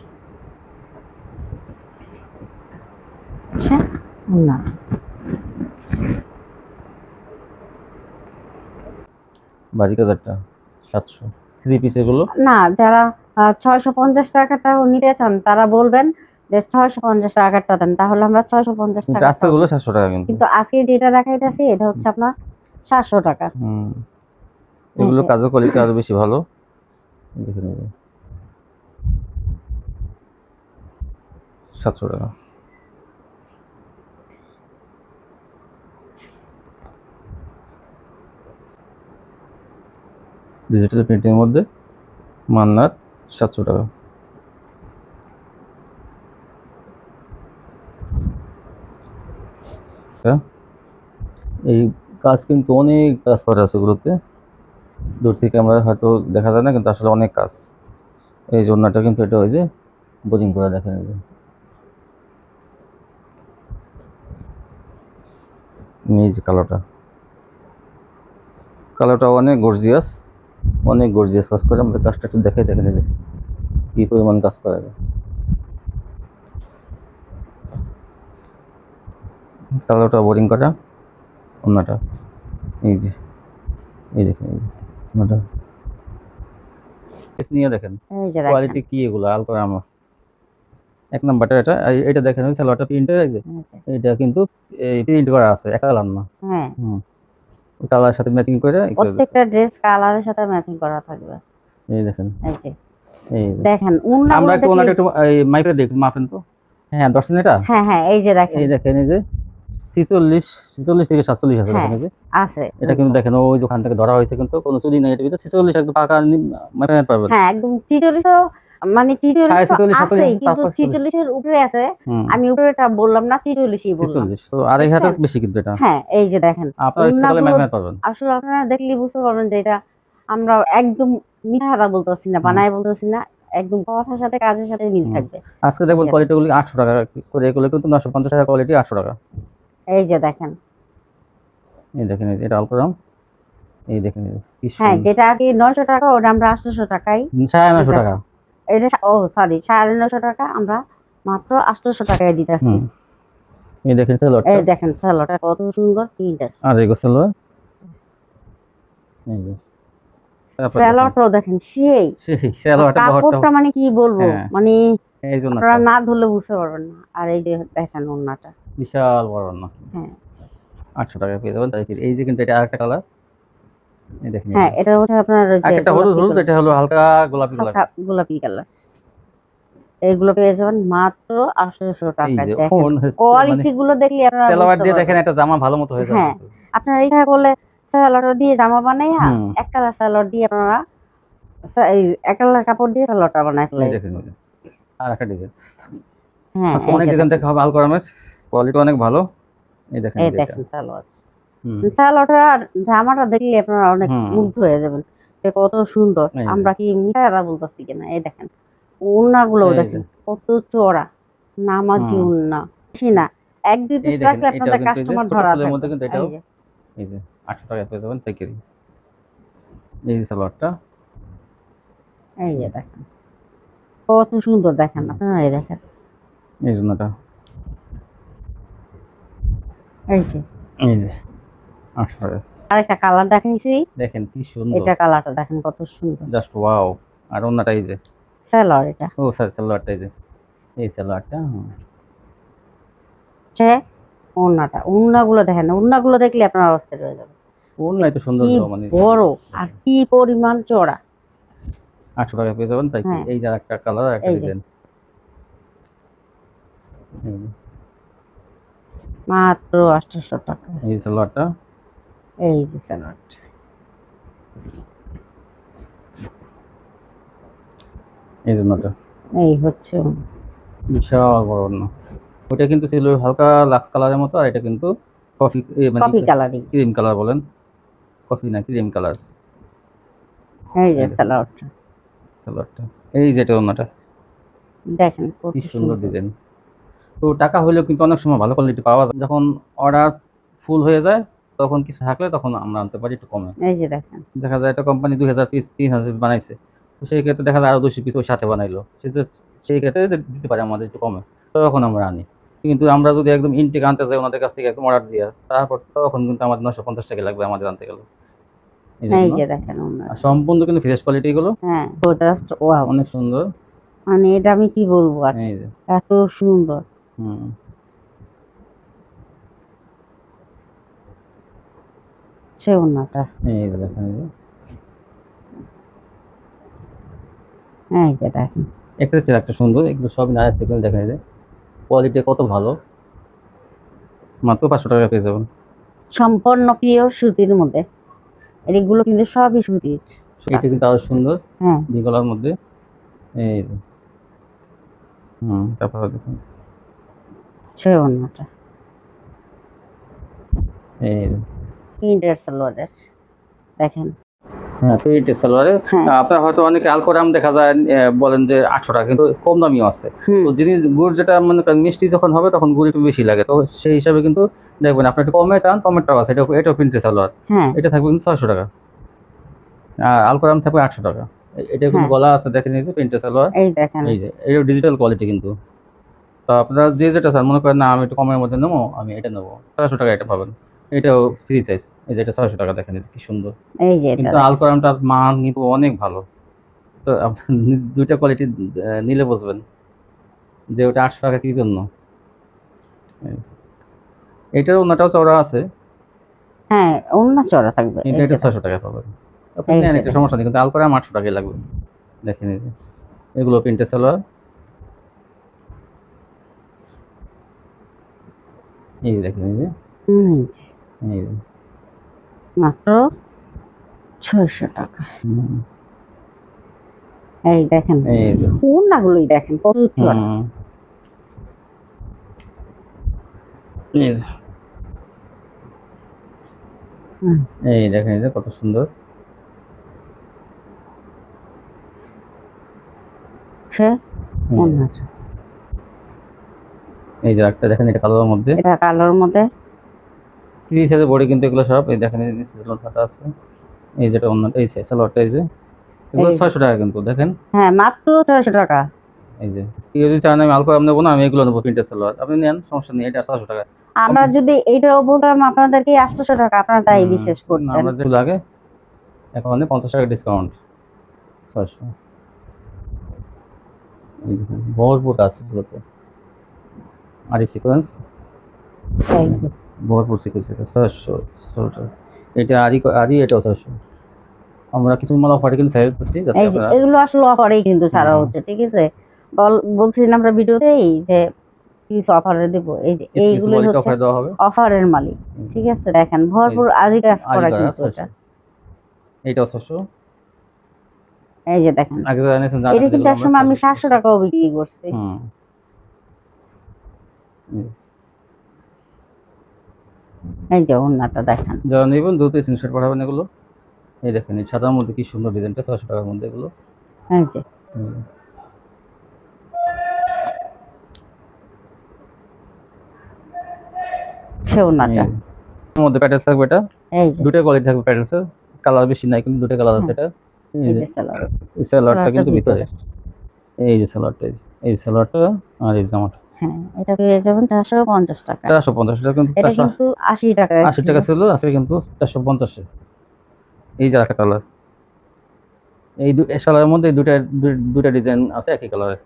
আচ্ছা না বাড়ি কাজারটা 700, 3 পিস এগুলো। না, যারা 650 টাকাটা নিতে চান তারা বলবেন যে 650 টাকাটা দেন, তাহলে আমরা 650 কিন্তু টাকা আজকে গুলো 700 টাকা কিন্তু। কিন্তু আজকে যেটা দেখাইতেছি এটা হচ্ছে আপনার 700 টাকা। এগুলো কাজের কোয়ালিটি আরো বেশি ভালো। দেখেন 700 টাকা। ডিজিটাল প্রিন্টিং এর মধ্যে মান্নাত 700 টাকা। এই কাজ কিন্তু অনেক কাজ করা আছে এগুলোতে, দূর থেকে আমরা হয়তো দেখা যায় না, কিন্তু আসলে অনেক কাজ। এই জন্যটা কিন্তু এটা ওই যে বোরিং করে দেখেন, এই যে নিজ কালারটা অনেক গর্জিয়াস, অনেক গর্জিয়াস কাজ করে। আমাদের কাজটা একটু দেখে দেখেন এই যে কি পরিমাণ কাজ করা গেছে। কালারটা বোরিং করা ওনাটা, এই যে এই দেখেন এই যে ওনাটা নিয়ে দেখেন এই যে কোয়ালিটি কি, এগুলো আল করা আমার এক নাম্বারটা। এটা এটা দেখেন ওই সালোয়ারটা প্রিন্টের, এই যে এটা কিন্তু এই প্রিন্ট করা আছে, এক কালার না। হ্যাঁ, কালারের সাথে ম্যাচিং করে প্রত্যেকটা ড্রেস কালারের সাথে ম্যাচিং করা থাকবে। এই দেখেন, এই যে এই যে। দেখেন উন্না আমরা একটু দেখলে ওনাটা একটু এই মাইপে দেখি, মাপেন তো। হ্যাঁ, দর্শন এটা। হ্যাঁ হ্যাঁ এই যে দেখেন এই দেখেন, এই যে 46 থেকে 47 আছে, হ্যাঁ দেখেন এই যে। আছে এটা কিন্তু দেখেন ওই যে ওখান থেকে ধরা হয়েছে, কিন্তু কোনো চুরি নাই এটার ভিতরে। 46 একদম পাকা মাপে নিতে পারবেন। হ্যাঁ একদম 43 মানে 43 তো 46, 47 আছেই, কিন্তু তারপর 43 এর উপরে আছে। হুম, আমি উপরেটা বললাম না, 43ই বললাম। 46 তো আড়াই হাতের বুঝছেন? বেশি কিন্তু এটা। হ্যাঁ এই যে দেখেন আপনার ইচ্ছা করলে উন্নাগুলো মাপে নিতে পারবেন। আসলে আপনারা দেখলেই বুঝতে পারবেন যে এটা আমরা একদম মিথ্যা কথা বলতেছি না, হুম, বানায় বলতেছি না, একদম কথার সাথে কাজের সাথে মিল হুম। থাকবে। আজকে দেখবেন এই যে কোয়ালিটি গুলো 800 টাকা করে, এগুলো কিন্তু 950 টাকা কোয়ালিটি, 800 টাকা। এই যে দেখেন এই দেখেন, এই যে এটা অল্প দাম। এই দেখেন, এই যে কি হ্যাঁ সুন্দর। যেটা আর কি 900 টাকা ওটা আমরা 800 টাকাই 950 টাকা। এটা ও সরি 950 টাকা আমরা মাত্র 800 টাকায় দিতেছি। হুম, এই দেখেন সালোয়ারটা। এই দেখেন সালোয়ারটা কত সুন্দর প্রিন্টার। আর এই সালোয়ার, এই যে তারপর দেখেন সালোয়ারটাও দেখেন সেই সেই সালোয়ারটা বহরটা। কাপড়টা মানে কি বলবো, হ্যাঁ, মানে এই জন্য আপনারা না ধরলে বুঝতে পারবেন না। আর এই যে দেখেন ওন্নাটা, বিশাল বড় না, হ্যাঁ 800 টাকা পেয়ে যাবেন। তাই এই যে কিন্তু এটা আরেকটা কালার, এই দেখেন, এই হ্যাঁ যে এটা হচ্ছে আপনার ওই যে একটা হলুদ হলুদ, এটা হলো হালকা গোলাপি গোলাপি। হালকা গোলাপি কালার। এইগুলো পেয়ে যাবেন মাত্র 800 এই টাকায়। যে দেখেন ফোন মানে কোয়ালিটি গুলো দেখলে আপনারা সালোয়ার বুঝতে দিয়ে দেখেন পারবেন। একটা জামা ভালো মতো হয়ে যাবে হ্যাঁ কিন্তু। আপনারা ইচ্ছা করলে সালোয়ারটা দিয়ে জামা বানাইয়া হুম, এক কালার সালোয়ার দিয়ে আপনারা এই এক কালার কাপড় দিয়ে সালোয়ারটা বানাই এই ফেলাই। দেখেন, এই যে আর একটা ডিজাইন। হ্যাঁ আজকে এই অনেক যে ডিজাইন দেখেন, দেখা হবে, আল করামের কোয়ালিটি অনেক ভালো। এই দেখেন, এই এই যে এটা। দেখেন সালোয়ার। হুম, সালোয়ারটা আর জামাটা দেখলে আপনারা অনেক হুম, মুগ্ধ হয়ে যাবেন যে কত সুন্দর। এই যে, আমরা কি মিঠারা বলতেছি কিনা। এই দেখেন ওড়নাগুলো এই যে, দেখেন কত চওড়া, নামাজি হুম, ওড়না, বেশি না, এক দুই এই পিস দেখেন রাখলে এটাও আপনাদের কিন্তু এই যে কাস্টমার ছোট ধরা ফুলের মধ্যে থাকবে। কিন্তু এই এটাও, যে এই যে 800 টাকা পেয়ে যাবেন পাইকারি। এই যে সালোয়ারটা। এই যে দেখেন কত সুন্দর, দেখেন হুম, আপনারা এই দেখেন এই জন্যটা, এই যে এই যে 800 টাকা। আরেকটা কালার দেখাইছি, দেখেন কি সুন্দর, এটা কালারটা দেখেন কত সুন্দর। Just wow. আর অন্যটা এই যে, সালোয়ার এটা ও সরি সালোয়ারটা এই যে, এই সালোয়ারটা। হুম, হচ্ছে ওড়নাটা। ওড়নাগুলো দেখেন, ওড়নাগুলো দেখলে আপনার অস্থির হয়ে যাবে। ওড়না এত কি সৌন্দর্য মানে বড় আর কি পরিমাণ চড়া। 800 টাকা পেয়ে যাবেন পাইকারি। হ্যাঁ এই যে একটা কালার, একটা এই যে ডিজাইন। মাত্র 800 টাকা। এই সালোয়ারটা, এই যে সালোয়ার, এই জন্যটা এই হচ্ছে বিশাল বড় ওড়না। ওটা কিন্তু ছিল হালকা লাক্স কালারের মতো, আর এটা কিন্তু কফি মানে কপি কালারিং। ক্রিম কালার বলেন, কফি না ক্রিম কালার। এই যে এই দেখেন সালোয়ারটা সালোয়ারটা, এই যেটা ওড়নাটা, দেখেন কত কি সুন্দর সুন্দর। ডিজাইন। তো টাকা হলেও কিন্তু অনেক সময় ভালো কোয়ালিটি পাওয়া যায়। যখন অর্ডার ফুল হয়ে যায় তখন কিছু থাকলে তখন আমরা আনতে পারি একটু কমে। এই যে দেখেন দেখা যায় একটা কোম্পানি 2000 পিস 3000 পিস বানাইছে, তো সেই ক্ষেত্রে দেখা যায় আরো 200 পিস ওই সাথে বানাইলো, সেই ক্ষেত্রে দিতে পারে আমাদের একটু কমে, তখন আমরা আনি। কিন্তু আমরা যদি একদম ইনটেক আনতে যাই ওনাদের কাছ থেকে একদম অর্ডার দিয়ে, তারপর তখন কিন্তু আমাদের 950 টাকা লাগবে আমাদের আনতে গেলে। এই এই জন্য যে দেখেন ওড়না। আর সম্পূর্ণ কিন্তু ফ্রেশ কোয়ালিটি গুলো, হ্যাঁ তো জাস্ট ওয়াও, অনেক সুন্দর। মানে এটা আমি কি বলবো আর, এই যে এত সুন্দর। হুম, সে ওড়নাটা, এই যে দেখেন, এই যে এই যে দেখেন একটা চেয়ে একটা সুন্দর, এগুলো সব না থেকে দেখেন, এই যে কোয়ালিটি কত ভালো, মাত্র 500 টাকা পেয়ে যাবেন। সম্পূর্ণ পিওর সুতির মধ্যে, এগুলো কিন্তু সবই সুতির। এটা কিন্তু আরো সুন্দর হ্যাঁ বিগলার মধ্যে। এই যে হুম, তারপর দেখুন সে ওড়নাটা এই যে প্রিন্টের সালোয়ারের দেখেন। হ্যাঁ পেইন্টের সালোয়ারে। হ্যাঁ আপনার হয়তো অনেকে আলকোরাম দেখা যায় বলেন যে 800 টাকা, কিন্তু কম দামিও আছে। হুম তো জিনিস গুড় যেটা মনে করেন মিষ্টি যখন হবে তখন গুড় একটু বেশি লাগে, তো সেই হিসাবে কিন্তু দেখবেন আপনি একটু কমে চান, কমেরটাও আছে, এটাও প্রিন্টের সালোয়ার। হ্যাঁ এটা থাকবে কিন্তু 600 টাকা, আর আলকোরাম থাকবে 800 টাকা। এটা কিন্তু হ্যাঁ গলা আছে দেখেন, এই যে প্রিন্টের সালোয়ার। এই দেখেন এই যে এটা ডিজিটাল কোয়ালিটি কিন্তু। তো আপনারা যে যেটা চান, মনে করেন না আমি একটু কমের মধ্যে নেবো, আমি এটা নেবো, 400 টাকা এটা পাবেন। এটাও ফ্রি সাইজ, এই যে এটা 600 টাকা, দেখেন এই যে কি সুন্দর। এই যে এটা কিন্তু দেখেন। আলকোরামটার মান কিন্তু অনেক ভালো। তো আপনি দুইটা কোয়ালিটি নিলে বুঝবেন যে ওটা 800 টাকা কি জন্য। এই, এটার ওনাটাও চওড়া আছে, হ্যাঁ ওড়না চড়া থাকবে, কিন্তু এই এটা যে 600 টাকা পাবেন। আপনি এই নেন যে একটা সমস্যা নেই, কিন্তু আলপরে 800 টাকাই লাগবে। দেখেন এই যে এগুলো প্রিন্টের সালোয়ার, এই যে দেখেন এই যে এই যে এই যে মাত্র 600 টাকা। হুম, এই দেখেন এই যে ওড়নাগুলোই দেখেন কত চড়া। হুম, এই যে হুম, এই দেখেন এই যে কত সুন্দর। হচ্ছে হুম, ওড়নাটা। এই যে একটা দেখেন, এটা কালোর মধ্যে এটা কালোর মধ্যে। 30 সাইজের বডি, কিন্তু এগুলো সব এই দেখেন এই যে নিচে ঝুলন্ত হাতা আছে। এই যেটা অন্য এই সালোয়ারটা, এই যে এগুলো এই যে 600 টাকা কিন্তু দেখেন। হ্যাঁ মাত্র 600 টাকা। এই যে কেউ যদি চান আমি আলপা নেবো না, আমি এগুলো নেবো প্রিন্টের সালোয়ার, আপনি নেন সমস্যা নেই, এটা 600 টাকা। আমরা যদি এইটাও বলতাম আপনাদেরকে 800 টাকা, আপনারা তাই বিশ্বাস না, করতেন। আমরা যেগুলো আগে এখন 50 টাকা ডিসকাউন্ট, 600। এই দেখুন ভরপুর আছে এগুলোতে, আরি সিকোয়েন্স, এই যে, ভরপুর সিকোয়েন্স, 600। এটা আরি আরি, এটাও 600। আমরা কিছু মাল অফারে কিন্তু ছেড়ে দিচ্ছি যাতে এই যে আপনারা এগুলো আসলে অফারেই কিন্তু ছাড়া হুম, হচ্ছে, ঠিক আছে। বলছিলাম আমরা ভিডিওতেই যে কিছু অফারে দেব, এই যে কিছু কিছু এইগুলোই বডিতে হচ্ছে অফার দেওয়া হবে। অফারের মালিক। ঠিক আছে, দেখেন ভরপুর আরি কাজ আরি করা করা কিন্তু 600, এটা। এইটাও 600। এই যে দেখেন আগে যারা নিয়েছেন এটা জানেন কিন্তু যেগুলো আমরা একসময় আমি 600। 700 টাকাও বিক্রি করছি। হুম, এই যে ওড়নাটা দেখেন। যারা নেবেন দ্রুত স্ক্রিনশট পাঠাবেন এগুলো। এই দেখেন এই সাদার মধ্যে কি সুন্দর ডিজাইনটা, 600 টাকার মধ্যে এগুলো। এই যে হুম, সে ওড়নাটা। এর মধ্যে প্যাটেলস থাকবে, এটা এই যে দুটো কোয়ালিটি থাকবে প্যাটেলসের, কালার বেশি নাই কিন্তু দুটো কালার আছে এটা। এই এই যে যে সালোয়ার, এই সালোয়ারটা সালোয়ারটার কিন্তু ভিতরে, ভিতরে। এই যে সালোয়ারটা, এই সালোয়ারটা আর এই জামাটা হ্যাঁ এটা পেয়ে যাবেন 450 টাকা। 450, এটা কিন্তু এটা 480 কিন্তু 80 টাকায় টাকা ছিল, আজকে কিন্তু 450। এই যে একটা কালার, এই সালোয়ারের মধ্যে এই দুটা ডিজাইন আছে একই কালারের,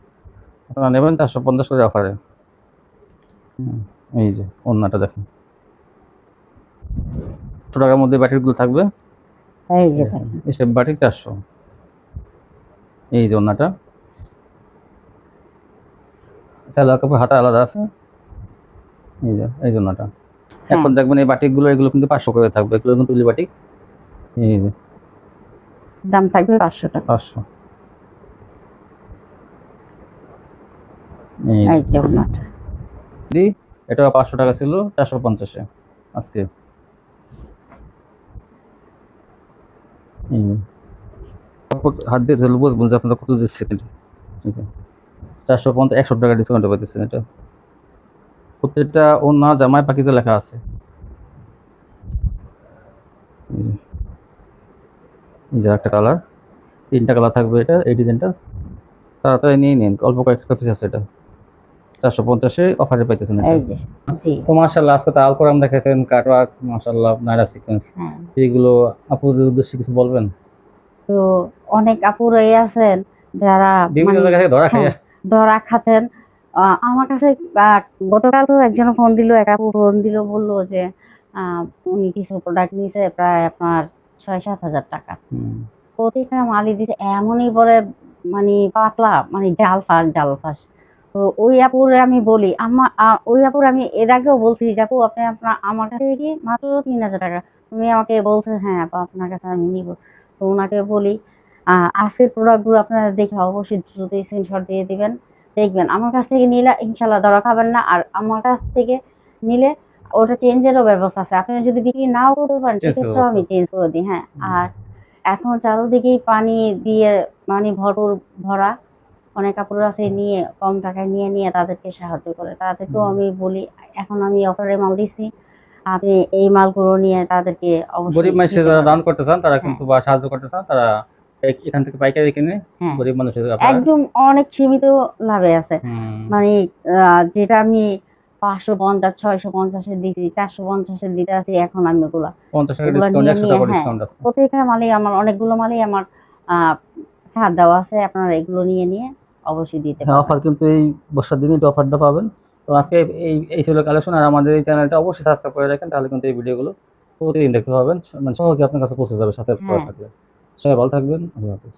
আপনারা নেবেন 450 করে অফারে। এই যে ওড়নাটা দেখেন, 100 টাকার মধ্যে ব্যাটারিগুলো থাকবে। এই যে দেখেন স্টেপ বাটিক 400। এই যে ওড়নাটা, সালোয়ার কাপড় হাতা আলাদা আছে। এই যে ওড়নাটা। এখন দেখবেন এই বাটিকগুলো, এগুলো কিন্তু 500 করে থাকবে, এগুলো কিন্তু তুলি বাটিক। এই যে দাম থাকবে 500 টাকা। 500। এই যে ওড়নাটা। এটা 500 টাকা ছিল, 450-এ আজকে। হাত দিয়ে ধরলে বুঝবেন যে আপনারা কত দিচ্ছেন। 450, 100 টাকা ডিসকাউন্টে পাইতেছেন এটা। প্রত্যেকটা ওড়না জামায় পাকিজা লেখা আছে। এই যে একটা কালার, 3টা কালার থাকবে এটা, এই ডিজাইনটা তাড়াতাড়ি নিয়ে নিন, অল্প কয়েকটা পিস আছে এটা, 450-এ অফারে পাইতেছেন এটা। এই যে জি তো মাশাআল্লাহ, আজকে তো আলকোরাম দেখাইছেন, কাটওয়ার্ক, মাশাআল্লাহ নাইরা সিকোয়েন্স, হ্যাঁ। এইগুলো আপুদের উদ্দেশ্যে কিছু বলবেন? তো অনেক আপুরাই আছেন যারা বিভিন্ন মানে জায়গা থেকে ধরা খাইয়া ধরা খাচ্ছেন। আমার কাছে গতকালকেও একজন ফোন দিল, এক আপু ফোন দিল, বললো যে উনি কিছু প্রোডাক্ট নিয়েছে প্রায় আপনার 6-7 হাজার টাকা। প্রতিটা মালই দিতে এমনই পরে মানে পাতলা, মানে জাল ফাঁস। তো ওই আপুরে আমি বলি, ওই আপুর আমি এর আগেও বলছি যে আপু আপনি আমার কাছে কি মাত্র 3,000 টাকা, তুমি আমাকে বলছেন হ্যাঁ আপা আপনার কাছে আমি নিব। তো ওনাকে বলি আজকের প্রোডাক্টগুলো আপনারা দেখে অবশ্যই দ্রুত স্ক্রিনশট দিয়ে দিবেন। দেখবেন আমার কাছ থেকে নিলে ইনশাল্লাহ ধরা খাবেন না, আর আমার কাছ থেকে নিলে ওটা চেঞ্জেরও ব্যবস্থা আছে। আপনি যদি বিক্রি নাও করতে পারেন সেক্ষেত্রেও আমি চেঞ্জ করে দিই। হ্যাঁ, আর এখন চারদিকেই পানি দিয়ে মানে ভরপুর ভরা, অনেক কাপড় আছে নিয়ে কম টাকায় নিয়ে তাদেরকে সাহায্য করে। তাদেরকেও আমি বলি এখন আমি অফারে মাল দিচ্ছি, আপনি এই মালগুলো নিয়ে তাদেরকে অবশ্যই গরিব মানুষের দিতে যারা পারেন। দান করতে চান তারা হ্যাঁ কিন্তু, বা সাহায্য করতে চান তারা এখান থেকে পাইকারি কিনে হ্যাঁ গরিব মানুষের আপনারা একদম অনেক সীমিত লাভে আছে। মানে যেটা আমি 550 650-এ দিছি, 450-এ দিতে আছি, এখন আমি ওগুলা 50 টাকা ওগুলা ডিসকাউন্ট, নিয়ে 100 নিয়ে টাকা হ্যাঁ ডিসকাউন্ট আছে। প্রত্যেকটা মালেই আমার অনেকগুলো মালেই আমার ছাড় দেওয়া আছে, আপনারা এগুলো নিয়ে অবশ্যই দিতে হ্যাঁ, পারবেন। অফার কিন্তু এই বর্ষার দিনে এটা অফারটা পাবেন। তো আজকে এই ছিল কালেকশন, আর আমাদের এই চ্যানেলটা অবশ্যই সাবস্ক্রাইব করে রাখেন, তাহলে কিন্তু এই ভিডিওগুলো প্রতিদিন দেখতে পাবেন, মানে সহজে আপনার কাছে পৌঁছে যাবে সাবস্ক্রাইব করা হ্যাঁ থাকলে। সবাই ভালো থাকবেন, আল্লাহ হাফেজ।